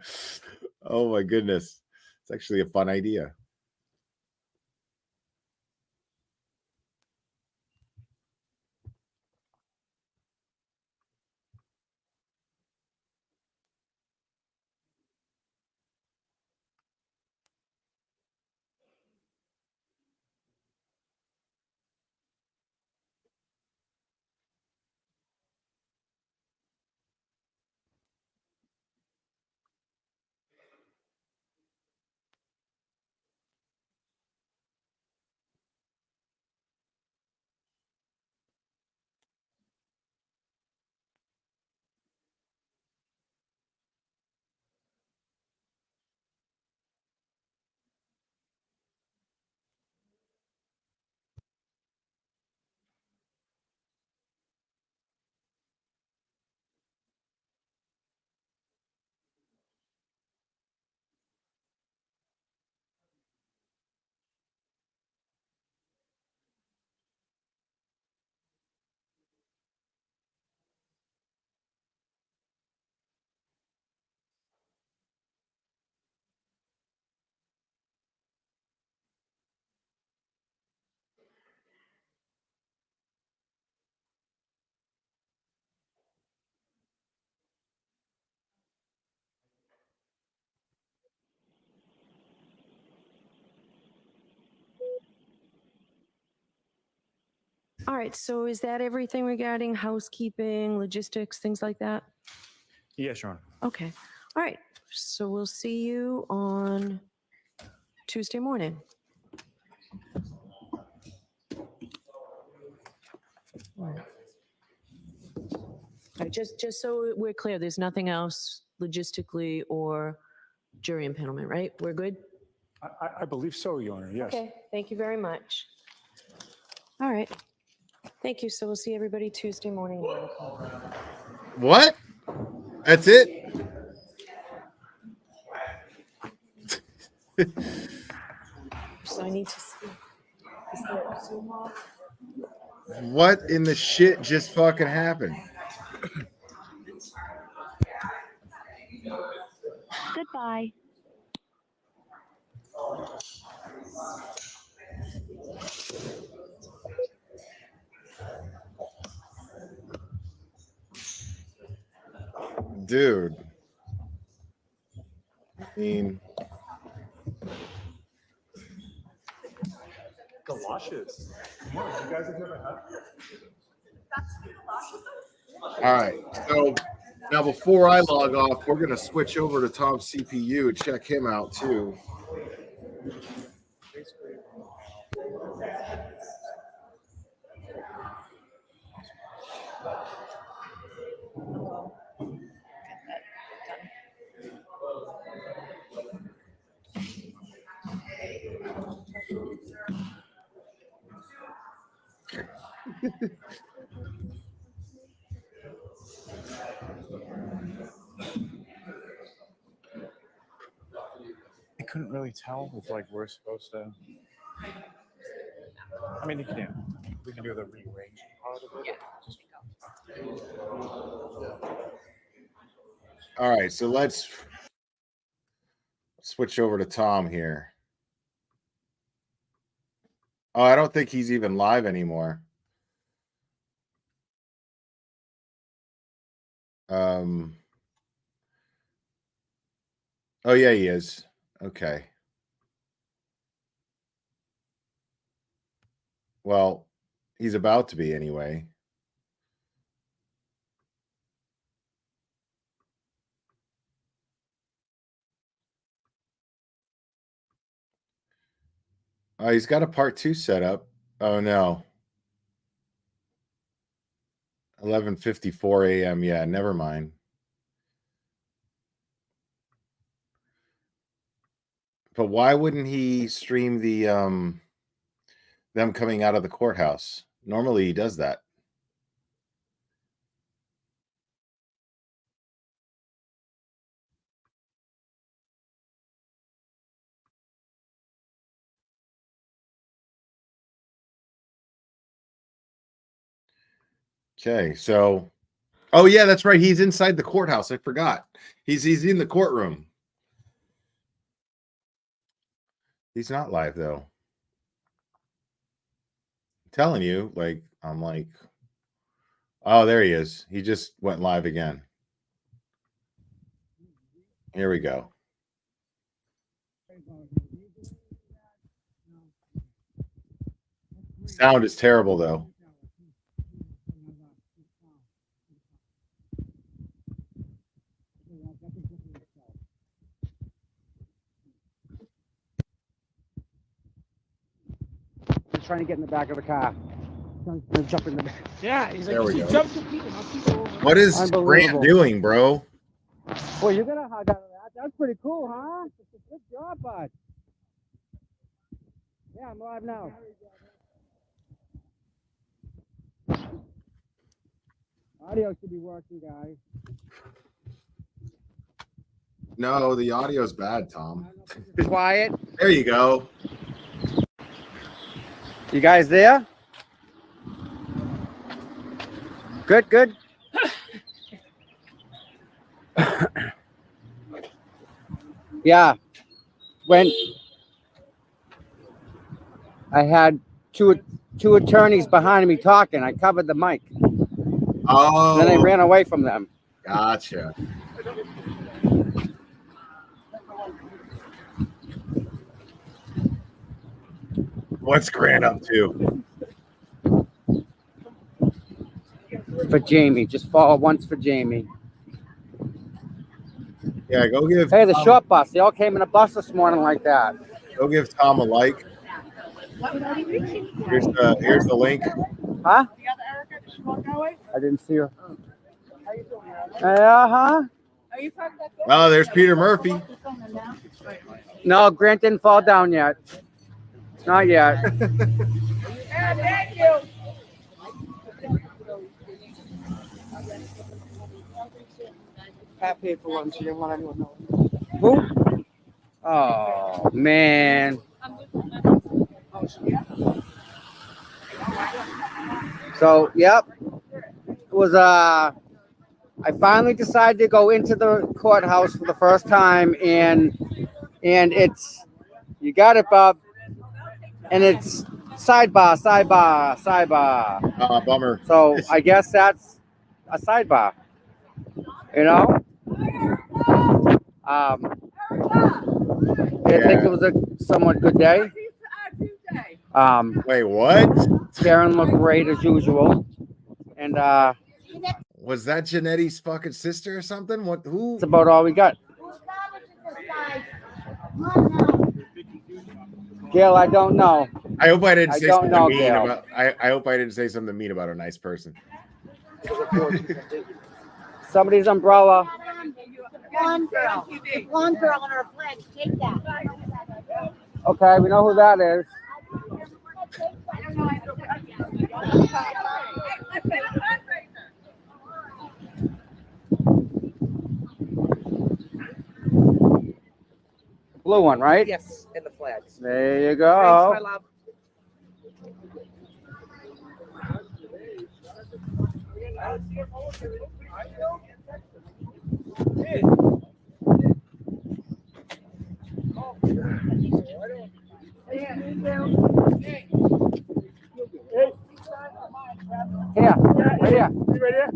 Oh my goodness, it's actually a fun idea. All right, so is that everything regarding housekeeping, logistics, things like that? Yes, Your Honor. Okay. All right, so we'll see you on Tuesday morning. All right, just so we're clear, there's nothing else logistically or jury impanelment, right? We're good? I believe so, Your Honor, yes. Okay, thank you very much. All right. Thank you. So we'll see everybody Tuesday morning. What? That's it? So I need to see. Is there Zoom off? What in the shit just fucking happened? Goodbye. Dude. I mean, Galoshes. Come on, you guys have never had. all right. So now before I log off, we're going to switch over to Tom's CPU and check him out too. I couldn't really tell if like we're supposed to. I mean, yeah, we can do the rearranging part of it. All right, so let's switch over to Tom here. Oh, I don't think he's even live anymore. Oh yeah, he is. Okay. Well, he's about to be anyway. Oh, he's got a part 2 set up. Oh no. 11:54 a.m. Yeah, never mind. But why wouldn't he stream the them coming out of the courthouse? Normally he does that. Okay, so oh yeah, that's right. He's inside the courthouse. I forgot. He's in the courtroom. He's not live though. I'm telling you, like I'm like, oh, there he is. He just went live again. Here we go. Sound is terrible though. He's trying to get in the back of the car. Trying to jump in the back. Yeah, he's like, There we he go. jumped to people. Now people over. What is Unbelievable. Grant doing, bro? Boy, you're gonna hug out of that. That's pretty cool, huh? Good job, bud. Yeah, I'm live now. Audio should be working, guys. No, the audio's bad, Tom. Quiet. There you go. You guys there? Good, good. Yeah. When I had two attorneys behind me talking, I covered the mic. Oh, Then I ran away from them. Gotcha. What's Grant up to? For Jamie. Just follow once for Jamie. Yeah, go give. Hey, the short bus. They all came in a bus this morning like that. Go give Tom a like. Here's the link. Huh? I didn't see her. Huh? Oh, there's Peter Murphy. No, Grant didn't fall down yet. Not yet. Thank you. Pat paid for lunch. You didn't want anyone to know. Who? Oh, man. So, yep. It was, I finally decided to go into the courthouse for the first time, and it's, you got it, Bob, and it's sidebar. Bummer. So I guess that's a sidebar, you know? I think it was a somewhat good day. Wait, what? Karen looked great as usual. And was that Janetti's fucking sister or something? What? Who? That's about all we got. Gail, I don't know. I hope I didn't say something mean Gail. about. I hope I didn't say something mean about a nice person. Somebody's umbrella. Blonde girl in her flag. Take that. Okay, we know who that is. blue one, right? Yes, and the flags. There you Thanks, go. my love. Here, right here.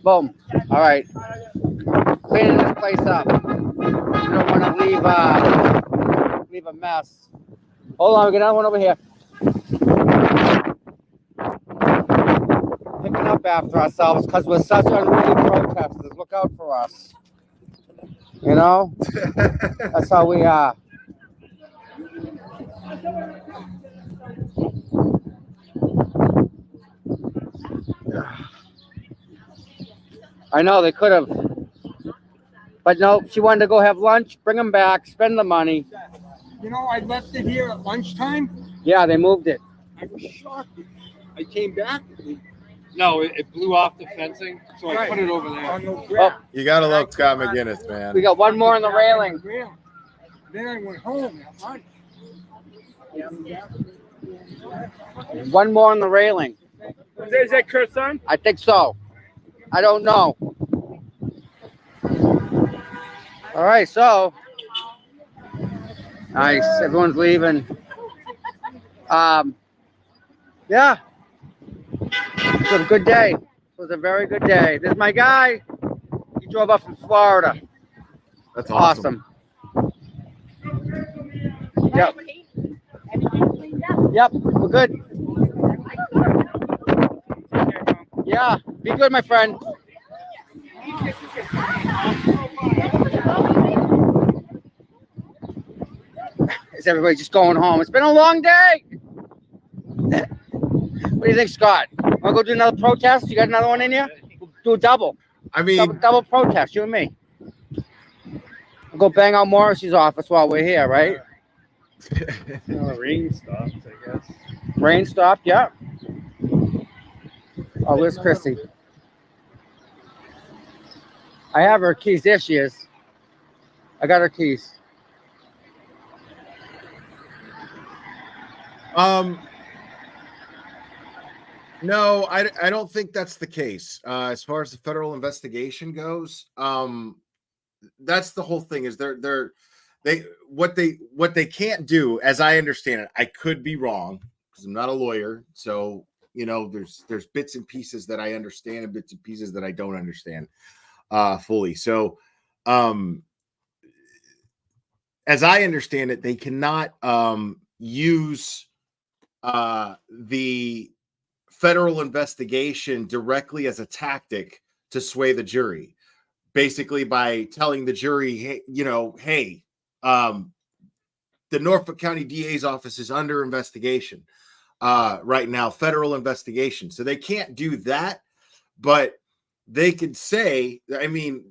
Boom. All right. Cleaning this place up. You don't want to leave a mess. Hold on, we got another one over here. Picking up after ourselves because we're such unruly protesters. Look out for us. You know? That's how we are. I know they could have. But no, she wanted to go have lunch, bring them back, spend the money. You know, I left it here at lunchtime. Yeah, they moved it. I was shocked. I came back. No, it blew off the fencing, so I put it over there. On the Oh, ground. You gotta love Scott McGinnis, man. we got one more on the railing. Then I went home at lunch. One more on the railing. Is that Kurt's son? I think so. I don't know. All right, so nice. Everyone's leaving. Yeah, it was a good day. It was a very good day. There's my guy. He drove up from Florida. That's awesome. Yep. Yep, we're good. Yeah, be good, my friend. Is everybody just going home? It's been a long day. What do you think, Scott? Want to go do another protest? You got another one in you? We'll do a double. I mean, double protest, you and me. We'll go bang out Morrissey's office while we're here, right? Rain stopped, I guess. Rain stopped, yeah. Oh, where's Chrissy? I have her keys. There she is. I got her keys. No, I don't think that's the case. As far as the federal investigation goes, that's the whole thing. Is what they can't do, as I understand it. I could be wrong because I'm not a lawyer, so you know there's bits and pieces that I understand and bits and pieces that I don't understand fully. So, as I understand it, they cannot use the federal investigation directly as a tactic to sway the jury, basically by telling the jury, hey, the Norfolk County DA's office is under investigation right now, federal investigation. So they can't do that, but they could say, I mean,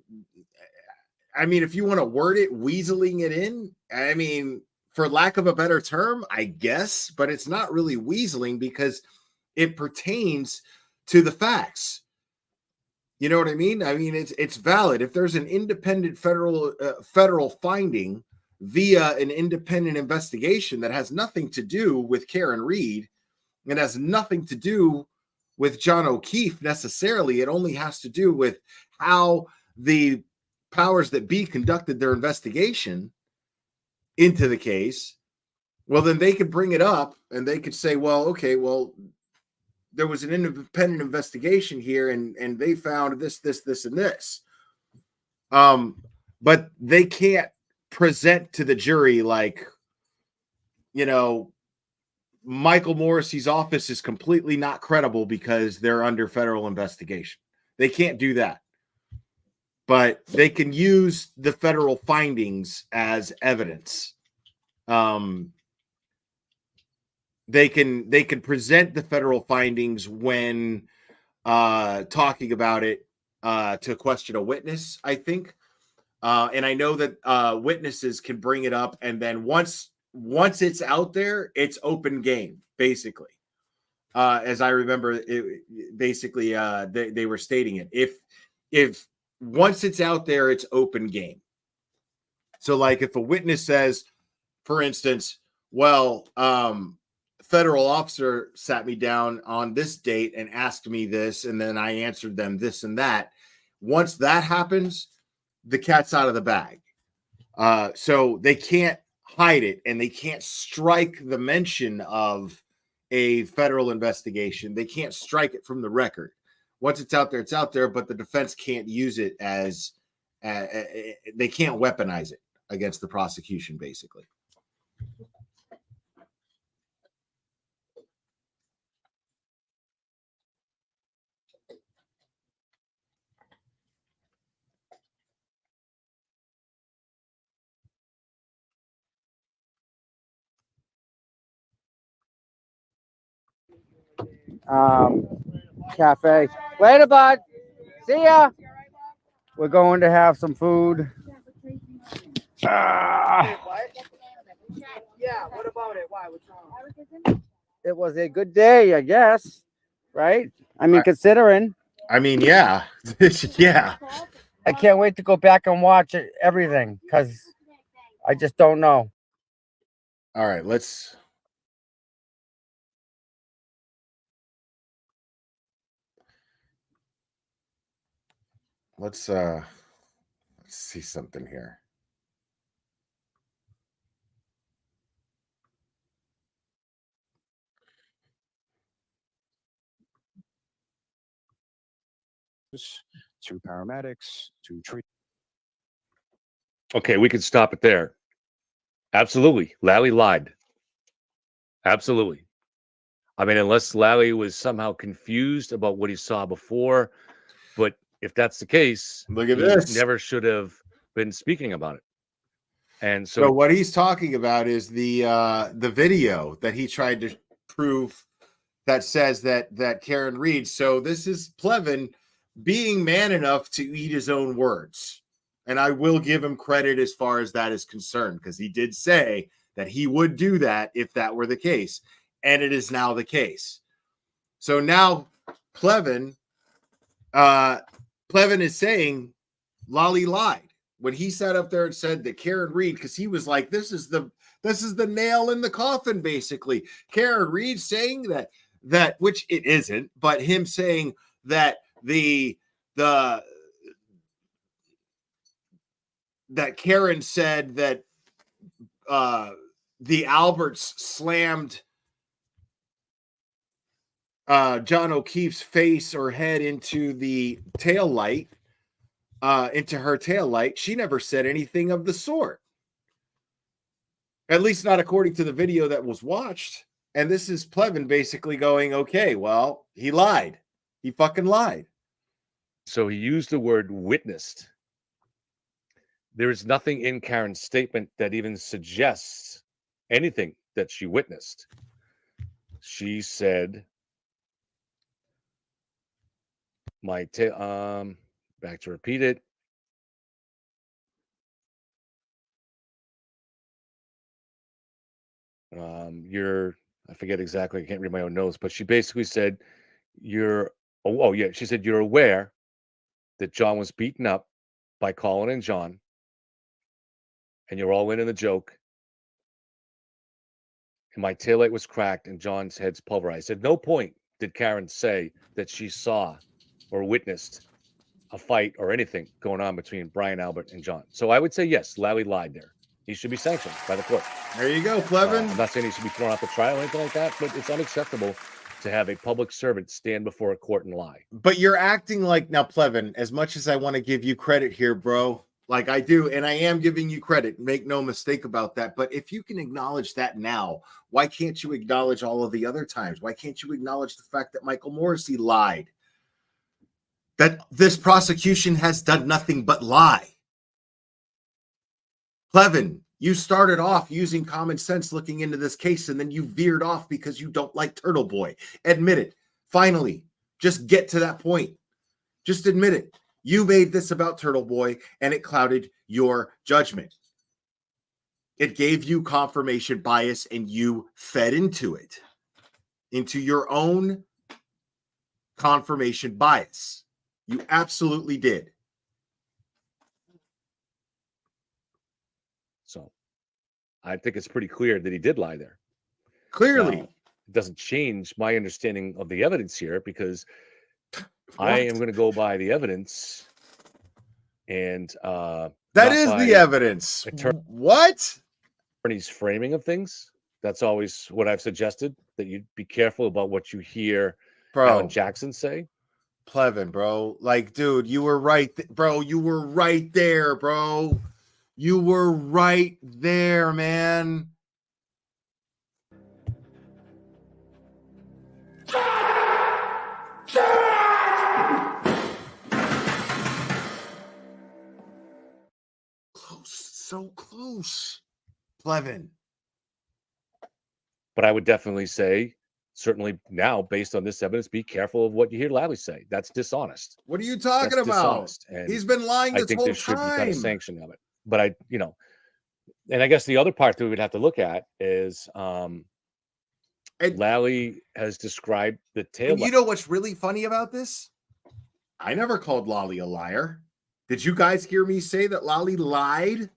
if you want to word it, weaseling it in, I mean, for lack of a better term, I guess, but it's not really weaseling because it pertains to the facts. You know what I mean? I mean, it's valid. If there's an independent federal finding via an independent investigation that has nothing to do with Karen Reed and has nothing to do with John O'Keefe necessarily, it only has to do with how the powers that be conducted their investigation into the case. Well, then they could bring it up and they could say, well, okay, well, there was an independent investigation here and they found this, and this. But they can't present to the jury like, Michael Morrissey's office is completely not credible because they're under federal investigation. They can't do that. But they can use the federal findings as evidence. They can present the federal findings when talking about it to question a witness, I think. And I know that witnesses can bring it up, and then once it's out there, it's open game, basically. As I remember, they were stating it. If once it's out there, it's open game. So, like, if a witness says, for instance, well, federal officer sat me down on this date and asked me this, and then I answered them this and that. Once that happens, the cat's out of the bag. So they can't hide it, and they can't strike the mention of a federal investigation. They can't strike it from the record. Once it's out there, it's out there, but the defense can't use it as they can't weaponize it against the prosecution, basically. Cafe. Later, bud. See ya. We're going to have some food. Yeah, what about it? Why? What's wrong? It was a good day, I guess. Right? I mean, considering. I mean, yeah. Yeah. I can't wait to go back and watch everything because I just don't know. All right, let's see something here. Two paramedics, two treat. Okay, we can stop it there. Absolutely. Lally lied. Absolutely. I mean, unless Lally was somehow confused about what he saw before. But if that's the case, look at he this. Never should have been speaking about it. And So what he's talking about is the video that he tried to prove that says that Karen Reed. So this is Plevin being man enough to eat his own words. And I will give him credit as far as that is concerned, because he did say that he would do that if that were the case. And it is now the case. So now Plevin is saying Lolly lied when he sat up there and said that Karen Reed, because he was like, this is the nail in the coffin, basically. Karen Reed saying that which it isn't, but him saying that that Karen said that the Alberts slammed John O'Keefe's face or head into the tail light, into her tail light. She never said anything of the sort. At least not according to the video that was watched. And this is Plevin basically going, okay, well, he lied. He fucking lied. so he used the word witnessed. There is nothing in Karen's statement that even suggests anything that she witnessed. She said, back to repeat it. I forget exactly. I can't read my own notes, but she basically said, she said, you're aware that John was beaten up by Colin and John, and you're all in the joke. And my taillight was cracked and John's head's pulverized. At no point did Karen say that she saw or witnessed a fight or anything going on between Brian Albert and John. So I would say, yes, Lally lied there. He should be sanctioned by the court. There you go, Plevin. I'm not saying he should be thrown out the trial or anything like that, but it's unacceptable to have a public servant stand before a court and lie. But you're acting like, now, Plevin, as much as I want to give you credit here, bro, like I do, and I am giving you credit, make no mistake about that. But if you can acknowledge that now, why can't you acknowledge all of the other times? Why can't you acknowledge the fact that Michael Morrissey lied? That this prosecution has done nothing but lie. Plevin, you started off using common sense looking into this case, and then you veered off because you don't like Turtle Boy. Admit it. Finally, just get to that point. Just admit it. You made this about Turtle Boy, and it clouded your judgment. It gave you confirmation bias, and you fed into it, into your own confirmation bias. You absolutely did. I think it's pretty clear that he did lie there. Clearly. Now, it doesn't change my understanding of the evidence here because I am going to go by the evidence, and that not is by the evidence. What? Attorney's framing of things. That's always what I've suggested, that you be careful about what you hear Alan Jackson say. Plevin, bro. Like, dude, you were right, bro. You were right there, bro. You were right there, man. Close, so close. Plevin. But I would definitely say, certainly now, based on this evidence, be careful of what you hear Lally say. That's dishonest. What are you talking That's about? Dishonest. And He's been lying I this think whole there should be kind of time. sanction of it. But and I guess the other part that we would have to look at is Lally has described the tail. And you know what's really funny about this? I never called Lolly a liar. Did you guys hear me say that Lolly lied?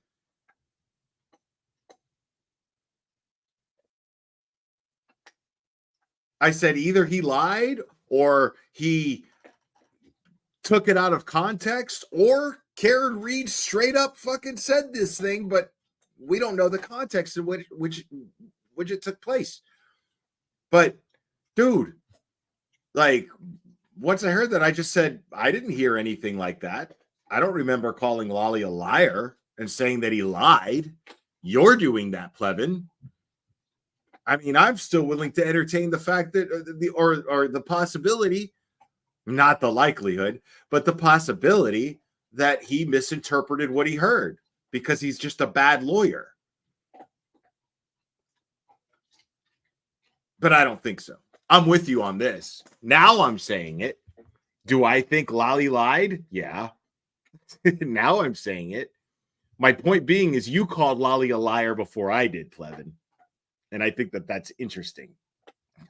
I said either he lied or he took it out of context, or Karen Reed straight up fucking said this thing, but we don't know the context in which it took place. But dude, like, once I heard that, I just said, I didn't hear anything like that. I don't remember calling Lolly a liar and saying that he lied. You're doing that, Plevin. I mean, I'm still willing to entertain the fact that the possibility, not the likelihood, but the possibility that he misinterpreted what he heard because he's just a bad lawyer. But I don't think so. I'm with you on this. Now I'm saying it. Do I think Lolly lied? Yeah. Now I'm saying it. My point being is you called Lolly a liar before I did, Plevin. And I think that that's interesting.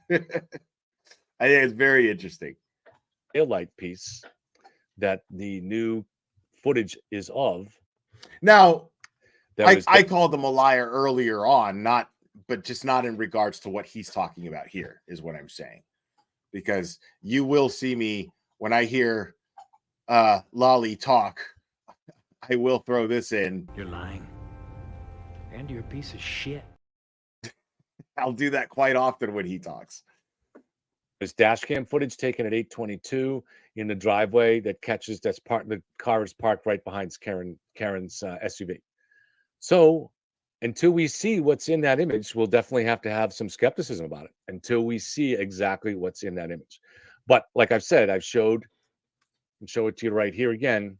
I think it's very interesting. Taillight piece that the new footage is of. Now, I called him a liar earlier on, but just not in regards to what he's talking about here, is what I'm saying. Because you will see me when I hear Lolly talk, I will throw this in. You're lying. And you're a piece of shit. I'll do that quite often when he talks. There's dash cam footage taken at 8:22 in the driveway that catches the car is parked right behind Karen's SUV. So until we see what's in that image, we'll definitely have to have some skepticism about it until we see exactly what's in that image. But like I've said, I've showed and show it to you right here again.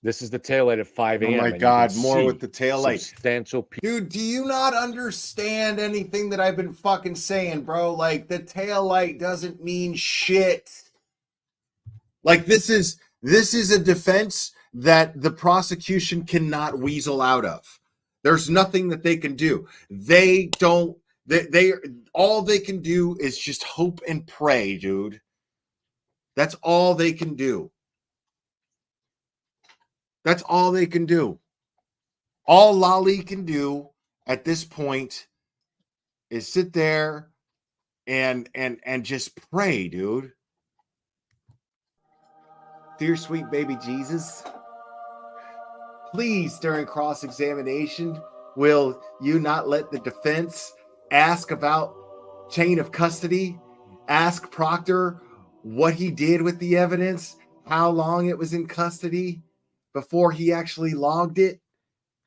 This is the taillight at 5 a.m. Oh my God, more with the taillight. Substantial. Dude, do you not understand anything that I've been fucking saying, bro? Like, the taillight doesn't mean shit. Like, this is a defense that the prosecution cannot weasel out of. There's nothing that they can do. They all they can do is just hope and pray, dude. That's all they can do. That's all they can do. All Lolly can do at this point is sit there and just pray, dude. Dear sweet baby Jesus, please, during cross-examination, will you not let the defense ask about chain of custody? Ask Proctor what he did with the evidence, how long it was in custody before he actually logged it,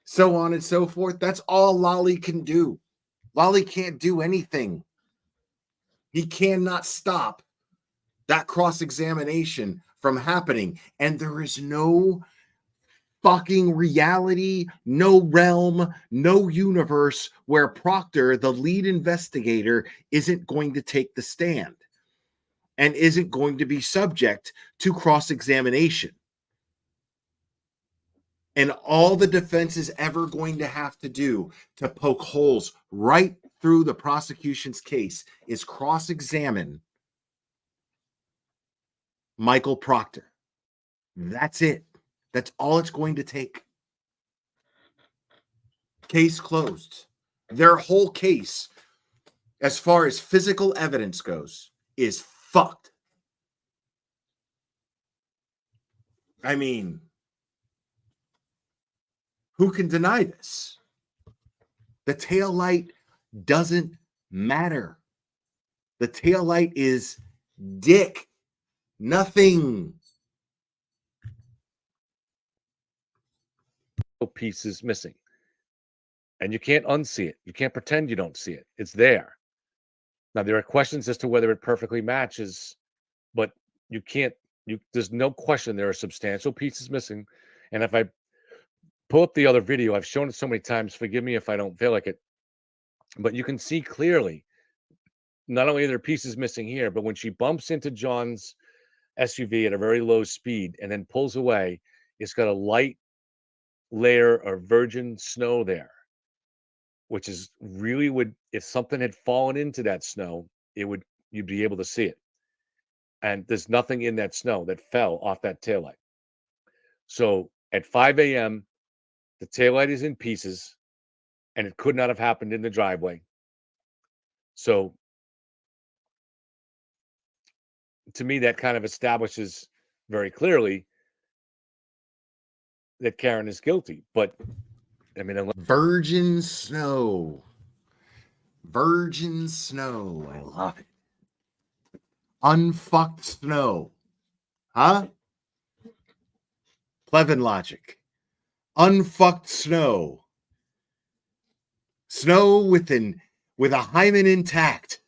so on and so forth. That's all Lolly can do. Lolly can't do anything. He cannot stop that cross-examination from happening. And there is no fucking reality, no realm, no universe where Proctor, the lead investigator, isn't going to take the stand and isn't going to be subject to cross-examination. And all the defense is ever going to have to do to poke holes right through the prosecution's case is cross-examine Michael Proctor. That's it. That's all it's going to take. Case closed. Their whole case, as far as physical evidence goes, is fucked. I mean, who can deny this? The taillight doesn't matter. The taillight is dick. Nothing. Pieces missing. And you can't unsee it. You can't pretend you don't see it. It's there. Now, there are questions as to whether it perfectly matches, but you can't, there's no question there are substantial pieces missing. And if I pull up the other video, I've shown it so many times, forgive me if I don't feel like it, but you can see clearly, not only are there pieces missing here, but when she bumps into John's SUV at a very low speed and then pulls away, it's got a light layer of virgin snow there, which is really would, if something had fallen into that snow, you'd be able to see it. And there's nothing in that snow that fell off that taillight. So at 5 a.m., the taillight is in pieces, and it could not have happened in the driveway. So to me, that kind of establishes very clearly that Karen is guilty. But I mean, virgin snow. Virgin snow. I love it. Unfucked snow. Huh? Plevin logic. Unfucked snow. Snow with a hymen intact.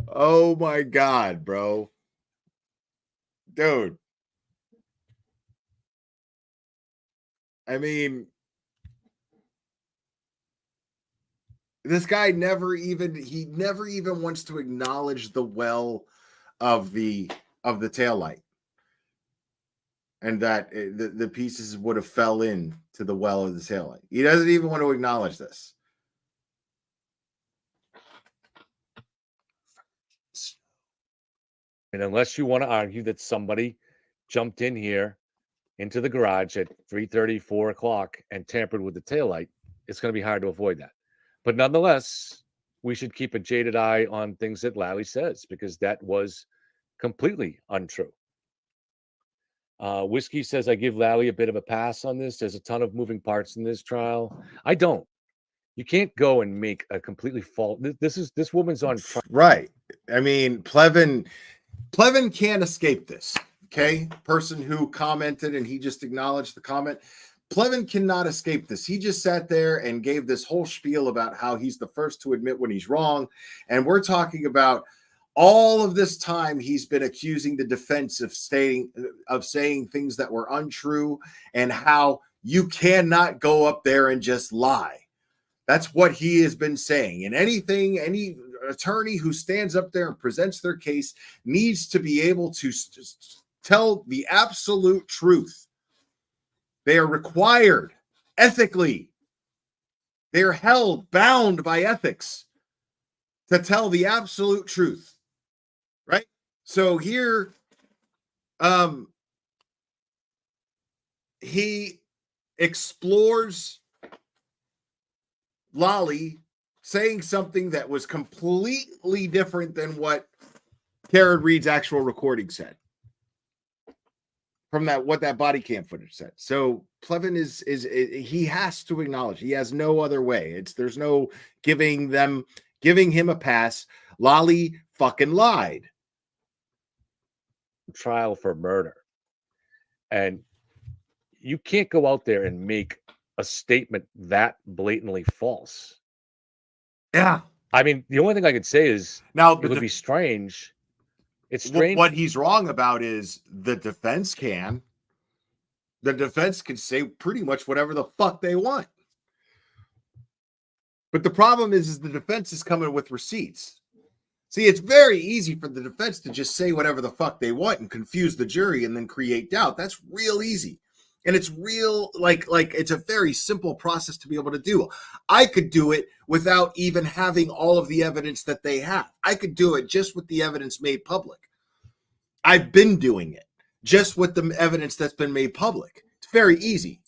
Oh my God, bro. Dude. I mean, this guy never even wants to acknowledge the well of the taillight. And that the pieces would have fell in to the well of the taillight. He doesn't even want to acknowledge this. And unless you want to argue that somebody jumped in here into the garage at 3:30, 4 o'clock and tampered with the taillight, it's going to be hard to avoid that. But nonetheless, we should keep a jaded eye on things that Lally says, because that was completely untrue. Whiskey says, I give Lally a bit of a pass on this. There's a ton of moving parts in this trial. I don't. You can't go and make a completely false. This woman's on trial. Right. I mean, Plevin can't escape this. Okay. Person who commented and he just acknowledged the comment. Plevin cannot escape this. He just sat there and gave this whole spiel about how he's the first to admit when he's wrong. And we're talking about all of this time he's been accusing the defense of saying things that were untrue, and how you cannot go up there and just lie. That's what he has been saying. And any attorney who stands up there and presents their case needs to be able to tell the absolute truth. They are required ethically. They are held bound by ethics to tell the absolute truth. Right? So here, he explores Lolly saying something that was completely different than what Karen Reed's actual recording said. From what that body cam footage said. So Plevin is he has to acknowledge, he has no other way. There's no giving him a pass. Lolly fucking lied. Trial for murder. And you can't go out there and make a statement that blatantly false. Yeah. I mean, the only thing I could say is now it would be strange. It's strange. What he's wrong about is the defense can. The defense can say pretty much whatever the fuck they want. But the problem is the defense is coming with receipts. See, it's very easy for the defense to just say whatever the fuck they want and confuse the jury and then create doubt. That's real easy. And it's real, like it's a very simple process to be able to do. I could do it without even having all of the evidence that they have. I could do it just with the evidence made public. I've been doing it just with the evidence that's been made public. It's very easy.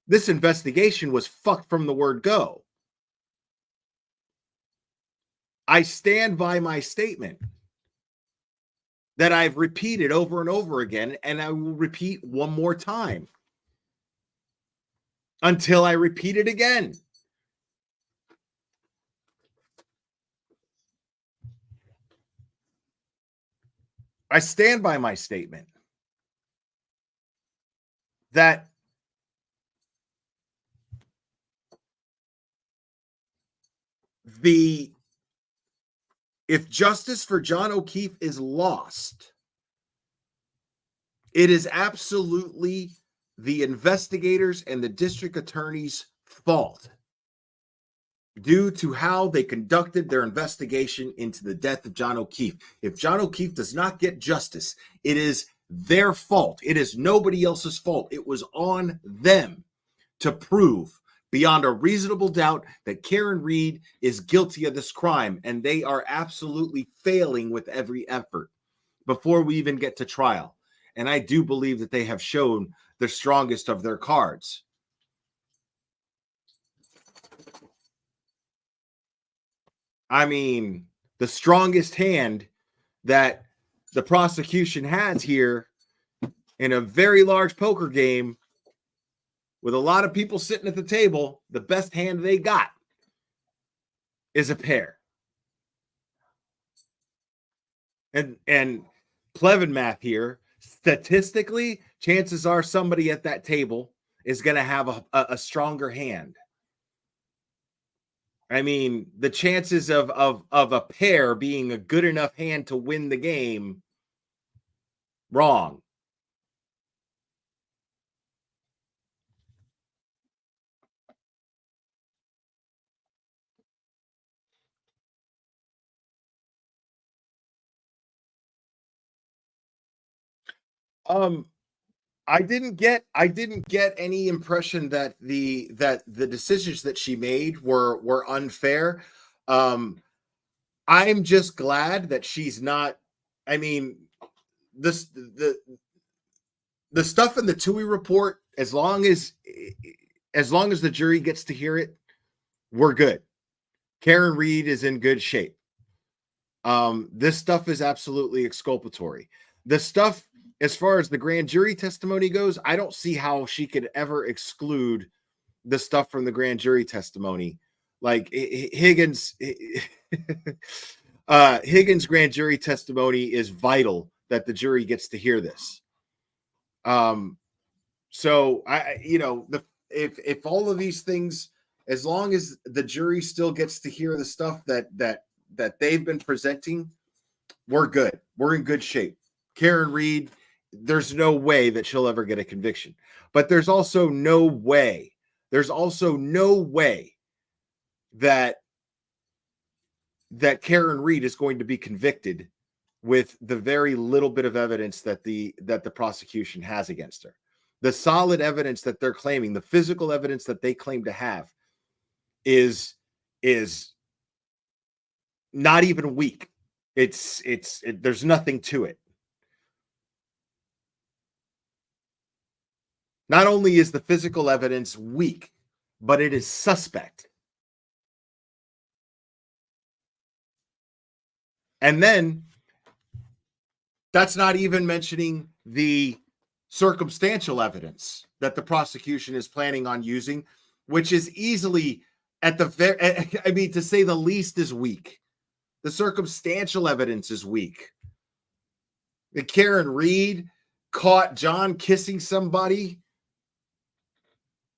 This investigation was fucked from the word go. I stand by my statement that I've repeated over and over again, and I will repeat one more time until I repeat it again. I stand by my statement that if justice for John O'Keefe is lost, it is absolutely the investigators and the district attorney's fault due to how they conducted their investigation into the death of John O'Keefe. If John O'Keefe does not get justice, it is their fault. It is nobody else's fault. It was on them to prove beyond a reasonable doubt that Karen Reed is guilty of this crime, and they are absolutely failing with every effort before we even get to trial. And I do believe that they have shown the strongest of their cards. I mean, the strongest hand that the prosecution has here in a very large poker game with a lot of people sitting at the table, the best hand they got is a pair. And Plevin math here, statistically, chances are somebody at that table is going to have a stronger hand. I mean, the chances of a pair being a good enough hand to win the game, wrong. I didn't get any impression that the decisions that she made were unfair. I'm just glad that she's not. I mean, the stuff in the TUI report, as long as the jury gets to hear it, we're good. Karen Reed is in good shape. This stuff is absolutely exculpatory. The stuff, as far as the grand jury testimony goes, I don't see how she could ever exclude the stuff from the grand jury testimony. Like Higgins, Higgins' grand jury testimony is vital that the jury gets to hear this. So if all of these things, as long as the jury still gets to hear the stuff that they've been presenting, we're good. We're in good shape. Karen Reed, there's no way that she'll ever get a conviction. But there's also no way that Karen Reed is going to be convicted with the very little bit of evidence that the prosecution has against her. The solid evidence that they're claiming, the physical evidence that they claim to have, is not even weak. There's nothing to it. Not only is the physical evidence weak, but it is suspect. And then that's not even mentioning the circumstantial evidence that the prosecution is planning on using, which is easily to say the least, is weak. The circumstantial evidence is weak. The Karen Reed caught John kissing somebody,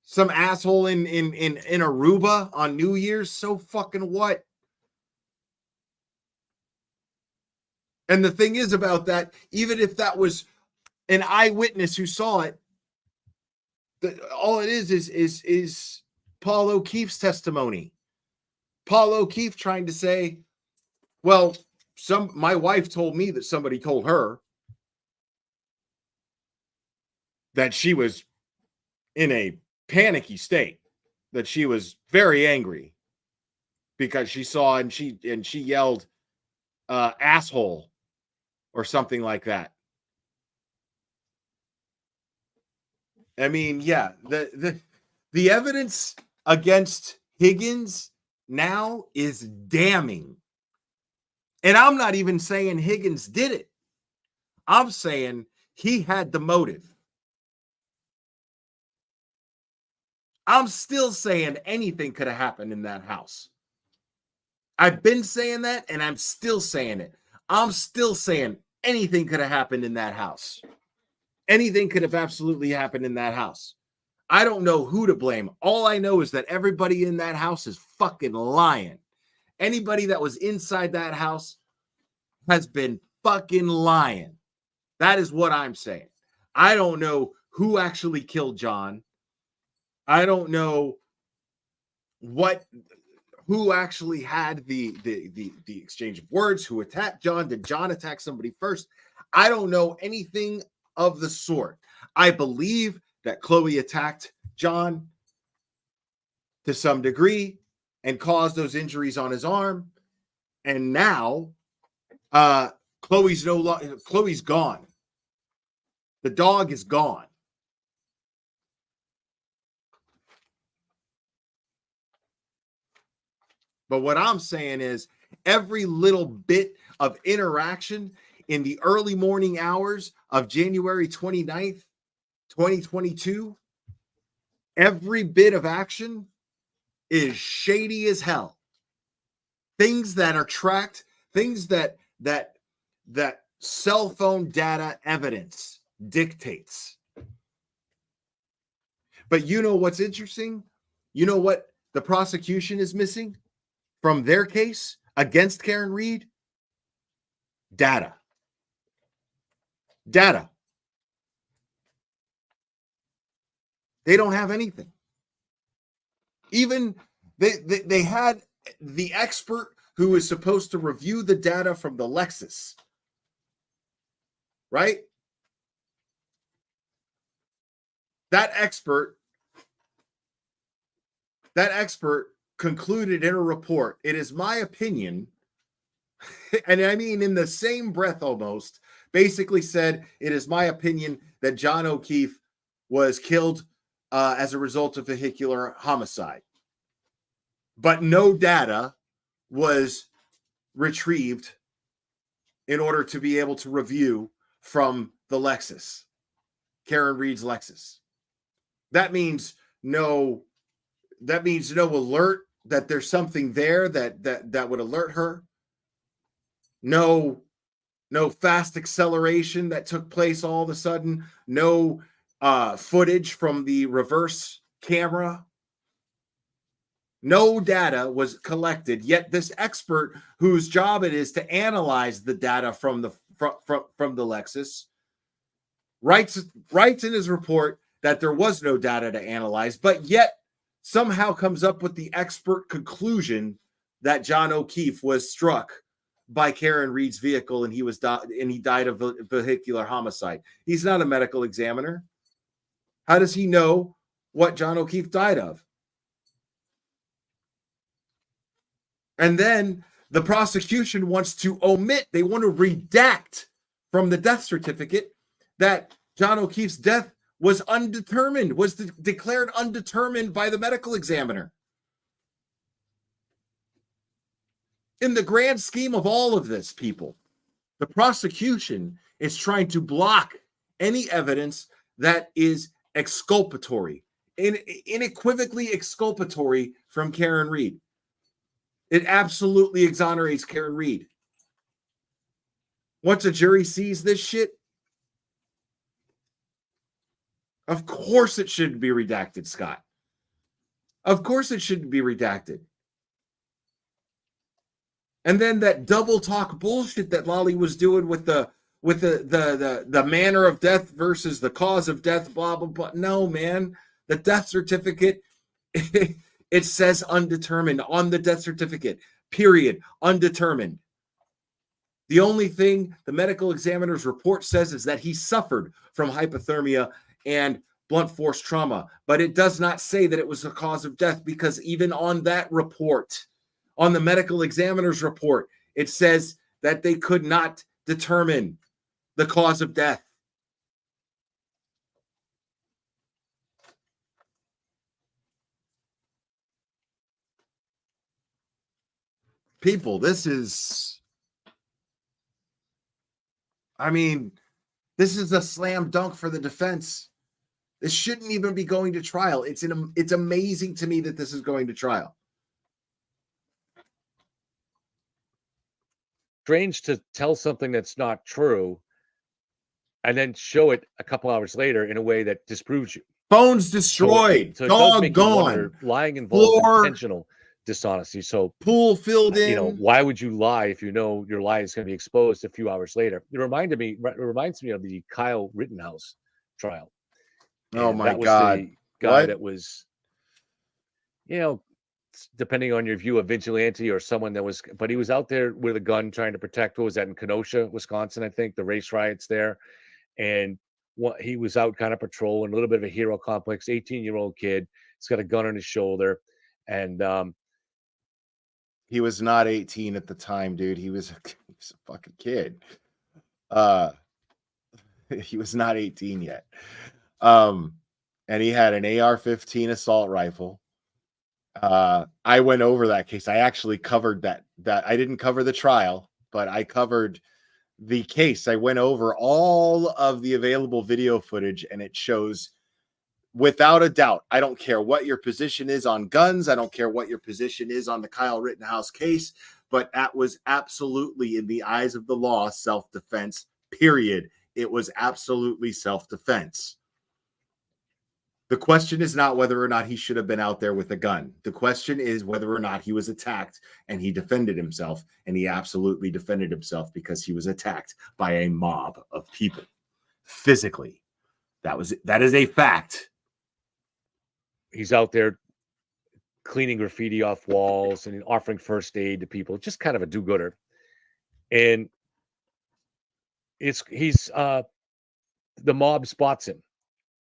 some asshole in Aruba on New Year's. So fucking what? And the thing is about that, even if that was an eyewitness who saw it, all it is Paul O'Keefe's testimony. Paul O'Keefe trying to say, well, my wife told me that somebody told her that she was in a panicky state, that she was very angry because she saw and she yelled asshole or something like that. I mean, yeah, the evidence against Higgins now is damning. And I'm not even saying Higgins did it. I'm saying he had the motive. I'm still saying anything could have happened in that house. I've been saying that, and I'm still saying it. I'm still saying anything could have happened in that house. Anything could have absolutely happened in that house. I don't know who to blame. All I know is that everybody in that house is fucking lying. Anybody that was inside that house has been fucking lying. That is what I'm saying. I don't know who actually killed John. I don't know who actually had the exchange of words, who attacked John. Did John attack somebody first? I don't know anything of the sort. I believe that Chloe attacked John to some degree and caused those injuries on his arm. And now Chloe's gone. The dog is gone. But what I'm saying is every little bit of interaction in the early morning hours of January 29th, 2022, every bit of action is shady as hell. Things that are tracked, things that cell phone data evidence dictates. But you know what's interesting? You know what the prosecution is missing from their case against Karen Reed? Data. They don't have anything. Even they had the expert who is supposed to review the data from the Lexus, right? That expert concluded in a report, it is my opinion, and I mean in the same breath almost, basically said, it is my opinion that John O'Keefe was killed as a result of vehicular homicide. But no data was retrieved in order to be able to review from the Lexus, Karen Reed's Lexus. That means no alert that there's something there that would alert her. No fast acceleration that took place all of a sudden. No footage from the reverse camera. No data was collected, yet this expert, whose job it is to analyze the data from the Lexus, writes in his report that there was no data to analyze, but yet somehow comes up with the expert conclusion that John O'Keefe was struck by Karen Reed's vehicle and he died of vehicular homicide. He's not a medical examiner. How does he know what John O'Keefe died of? And then the prosecution wants to omit, they want to redact from the death certificate that John O'Keefe's death was undetermined, was declared undetermined by the medical examiner. In the grand scheme of all of this, people, the prosecution is trying to block any evidence that is exculpatory, unequivocally exculpatory from Karen Reed. It absolutely exonerates Karen Reed. Once a jury sees this shit, of course it shouldn't be redacted, Scott. Of course it shouldn't be redacted. And then that double talk bullshit that Lolly was doing with the manner of death versus the cause of death, blah, blah, blah. No, man. The death certificate, it says undetermined on the death certificate. Period. Undetermined. The only thing the medical examiner's report says is that he suffered from hypothermia and blunt force trauma, but it does not say that it was the cause of death, because even on that report, on the medical examiner's report, it says that they could not determine the cause of death. People, this is, I mean, this is a slam dunk for the defense. This shouldn't even be going to trial. It's amazing to me that this is going to trial. Strange to tell something that's not true and then show it a couple hours later in a way that disproves you. Phones destroyed, So it dog does make you gone, wonder, lying involves floor, intentional dishonesty. So pool filled in. You know, why would you lie if you know your lie is going to be exposed a few hours later? It reminds me of the Kyle Rittenhouse trial. Oh And my that was God. the guy What? that was, you know, depending on your view of vigilante or someone that was, but he was out there with a gun trying to protect, what was that, in Kenosha, Wisconsin, I think, the race riots there. And he was out kind of patrolling, a little bit of a hero complex, 18-year-old kid. He's got a gun on his shoulder. And he was not 18 at the time, dude. He was a fucking kid. He was not 18 yet. And he had an AR-15 assault rifle. I went over that case. I actually covered that I didn't cover the trial, but I covered the case. I went over all of the available video footage, and it shows without a doubt. I don't care what your position is on guns. I don't care what your position is on the Kyle Rittenhouse case, but that was absolutely, in the eyes of the law, self-defense, period. It was absolutely self-defense. The question is not whether or not he should have been out there with a gun. The question is whether or not he was attacked and he defended himself, and he absolutely defended himself because he was attacked by a mob of people physically. That is a fact. He's out there cleaning graffiti off walls and offering first aid to people, just kind of a do-gooder. And he's the mob spots him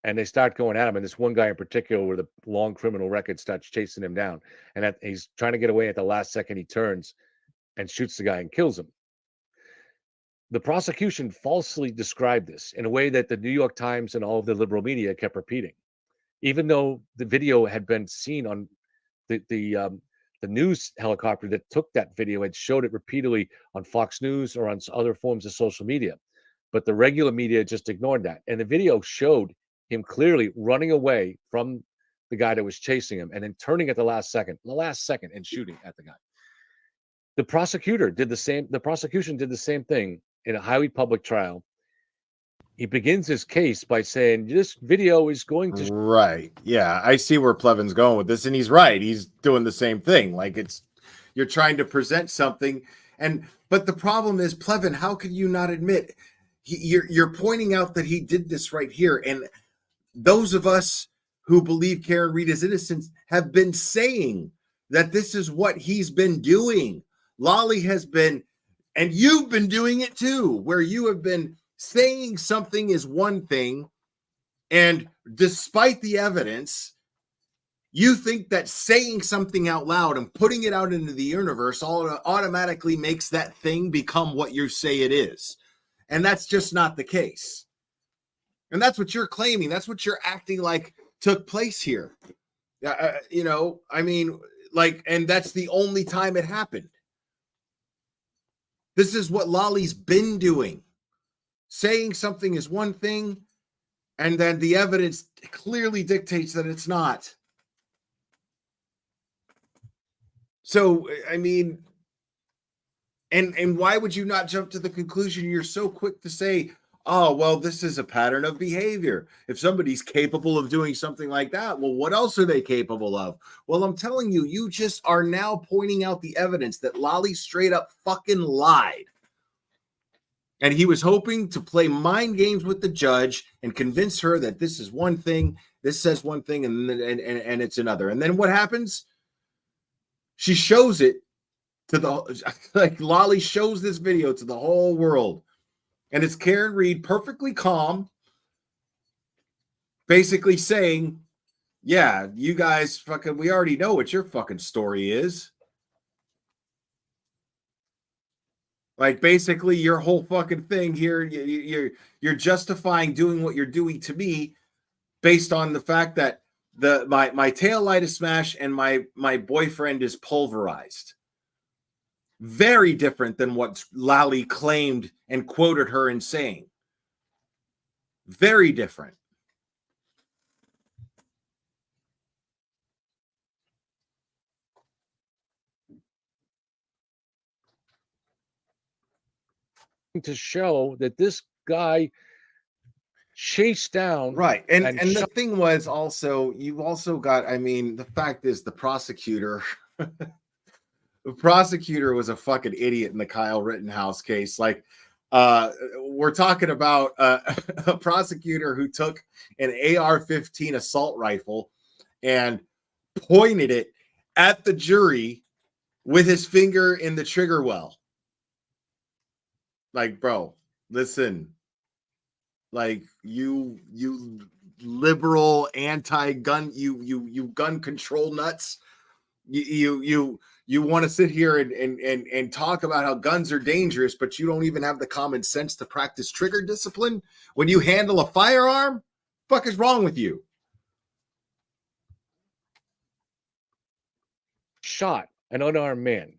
and they start going at him. And this one guy in particular with a long criminal record starts chasing him down. And he's trying to get away. At the last second, he turns and shoots the guy and kills him. The prosecution falsely described this in a way that the New York Times and all of the liberal media kept repeating, even though the video had been seen on the news helicopter that took that video had showed it repeatedly on Fox News or on other forms of social media. But the regular media just ignored that. And the video showed him clearly running away from the guy that was chasing him and then turning at the last second and shooting at the guy. The prosecution did the same thing in a highly public trial. He begins his case by saying this video is going to right. Yeah, I see where Plevin's going with this, and he's right. He's doing the same thing. Like, you're trying to present something, but the problem is, Plevin, how could you not admit you're pointing out that he did this right here, and those of us who believe Karen Read is innocent have been saying that this is what he's been doing. Lolly has been, and you've been doing it too, where you have been saying something is one thing, and despite the evidence, you think that saying something out loud and putting it out into the universe automatically makes that thing become what you say it is. And that's just not the case. And that's what you're claiming. That's what you're acting like took place here. I mean, like, and that's the only time it happened. This is what Lolly's been doing. Saying something is one thing, and then the evidence clearly dictates that it's not. So, I mean, and why would you not jump to the conclusion? You're so quick to say, oh, well, this is a pattern of behavior. If somebody's capable of doing something like that, well, what else are they capable of? Well, I'm telling you, you just are now pointing out the evidence that Lolly straight up fucking lied. And he was hoping to play mind games with the judge and convince her that this is one thing, this says one thing, and it's another. And then what happens? She shows it to like Lolly shows this video to the whole world. And it's Karen Read, perfectly calm, basically saying, yeah, you guys fucking, we already know what your fucking story is. Like, basically, your whole fucking thing here, you're justifying doing what you're doing to me based on the fact that my tail light is smashed and my boyfriend is pulverized. Very different than what Lally claimed and quoted her in saying. Very different. To show that this guy chased down, right, and the thing was also, you also got, I mean, the fact is the prosecutor was a fucking idiot in the Kyle Rittenhouse case. Like, we're talking about a prosecutor who took an AR-15 assault rifle and pointed it at the jury with his finger in the trigger well. Like, bro, listen, like, you liberal anti-gun, you gun control nuts, you want to sit here and talk about how guns are dangerous, but you don't even have the common sense to practice trigger discipline when you handle a firearm. Fuck is wrong with you? Shot an unarmed man,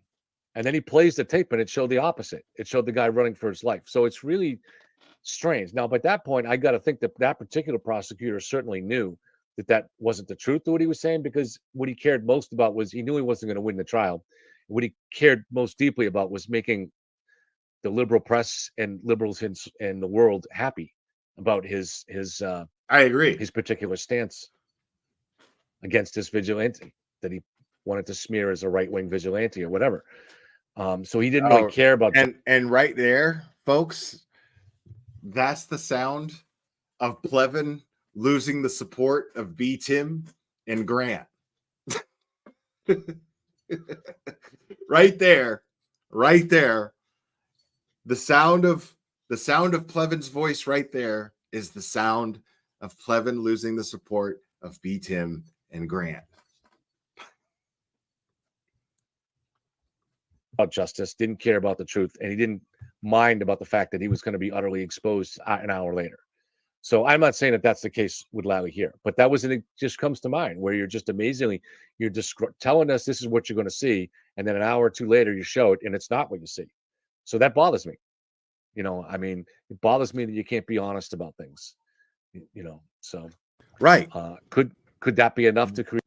and then he plays the tape and it showed the opposite. It showed the guy running for his life. So it's really strange. Now, by that point, I got to think that that particular prosecutor certainly knew that that wasn't the truth of what he was saying, because what he cared most about was, he knew he wasn't going to win the trial. What he cared most deeply about was making the liberal press and liberals in the world happy about his I agree, his particular stance against this vigilante that he wanted to smear as a right-wing vigilante or whatever. So he didn't really care about. And right there, folks, that's the sound of Plevin losing the support of B. Tim and Grant. Right there. The sound of Plevin's voice right there is the sound of Plevin losing the support of B. Tim and Grant. About justice, didn't care about the truth, and he didn't mind about the fact that he was going to be utterly exposed an hour later. So I'm not saying that that's the case with Lally here, but that was, it just comes to mind, where you're just amazingly, you're just telling us this is what you're going to see, and then an hour or two later you show it and it's not what you see. So that bothers me. You know, I mean, it bothers me that you can't be honest about things. You know, so right. Could that be enough to create?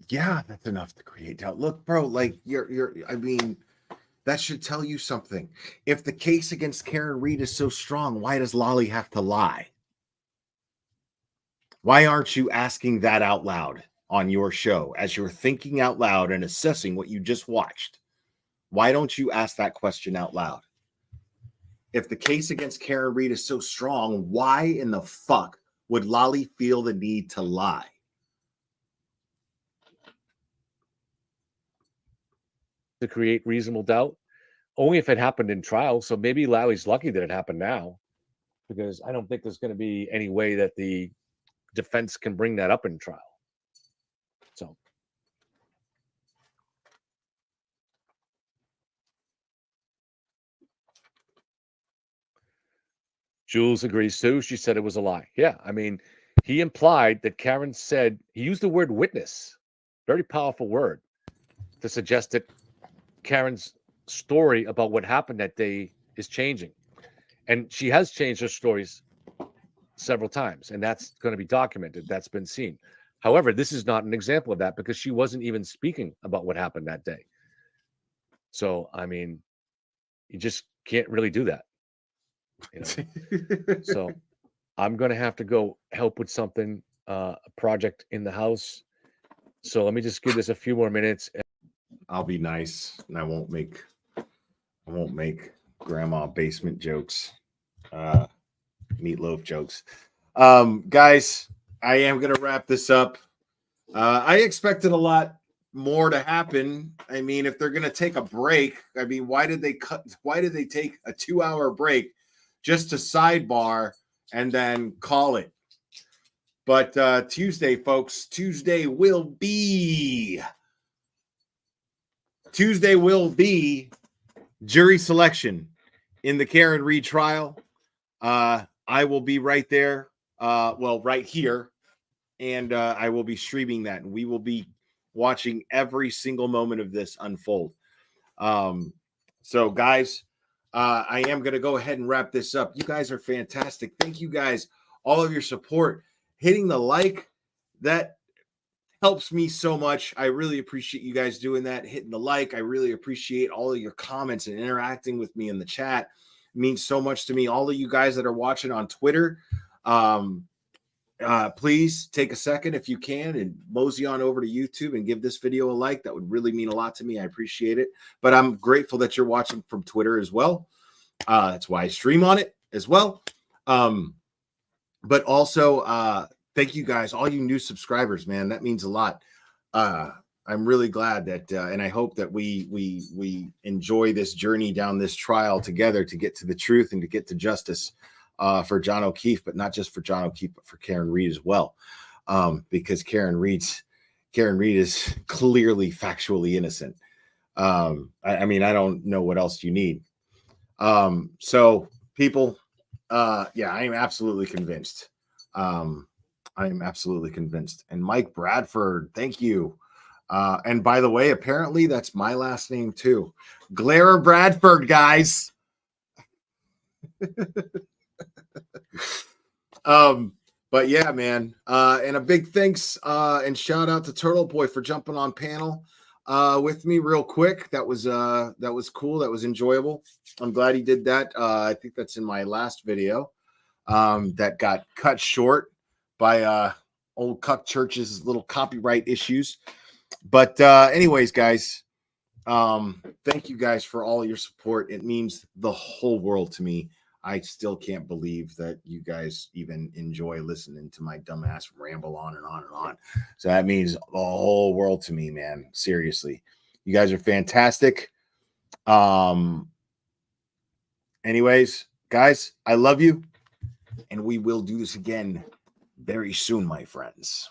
Yeah, that's enough to create doubt. Look, bro, like you're I mean, that should tell you something. If the case against Karen Reed is so strong, why does Lolly have to lie? Why aren't you asking that out loud on your show as you're thinking out loud and assessing what you just watched? Why don't you ask that question out loud? If the case against Karen Reed is so strong, why in the fuck would Lolly feel the need to lie? To create reasonable doubt, only if it happened in trial. So maybe Lally's lucky that it happened now, because I don't think there's going to be any way that the defense can bring that up in trial. So Jules agrees too. She said it was a lie. Yeah, I mean, he implied that Karen said, he used the word witness, very powerful word, to suggest that Karen's story about what happened that day is changing. And she has changed her stories several times, and that's going to be documented. That's been seen. However, this is not an example of that, because she wasn't even speaking about what happened that day. So, I mean, you just can't really do that. You know? So I'm going to have to go help with something, a project in the house. So let me just give this a few more minutes. I'll be nice, and I won't make grandma basement jokes, meatloaf jokes. Guys, I am going to wrap this up. I expected a lot more to happen. I mean, if they're going to take a break, I mean, why did they take a 2-hour break just to sidebar and then call it? But Tuesday, folks, Tuesday will be jury selection in the Karen Reed trial. I will be right there, right here, and I will be streaming that, and we will be watching every single moment of this unfold. So, guys, I am going to go ahead and wrap this up. You guys are fantastic. Thank you guys, all of your support, hitting the like. That helps me so much. I really appreciate you guys doing that, hitting the like. I really appreciate all of your comments and interacting with me in the chat. It means so much to me. All of you guys that are watching on Twitter, please take a second if you can and mosey on over to YouTube and give this video a like. That would really mean a lot to me. I appreciate it. But I'm grateful that you're watching from Twitter as well. That's why I stream on it as well. But also, thank you guys, all you new subscribers, man. That means a lot. I'm really glad that, and I hope that we enjoy this journey down this trial together to get to the truth and to get to justice for John O'Keefe, but not just for John O'Keefe, but for Karen Reed as well, because Karen Reed is clearly factually innocent. I mean, I don't know what else you need. So people, yeah, I am absolutely convinced. I am absolutely convinced. And Mike Bradford, thank you. And by the way, apparently that's my last name too. Glera Bradford, guys. But yeah, man. And a big thanks and shout out to Turtle Boy for jumping on panel with me real quick. That was cool. That was enjoyable. I'm glad he did that. I think that's in my last video that got cut short by old Cuck Church's little copyright issues. But anyways, guys, thank you guys for all your support. It means the whole world to me. I still can't believe that you guys even enjoy listening to my dumbass ramble on and on and on. So that means the whole world to me, man. Seriously. You guys are fantastic. Anyways, guys, I love you. And we will do this again very soon, my friends.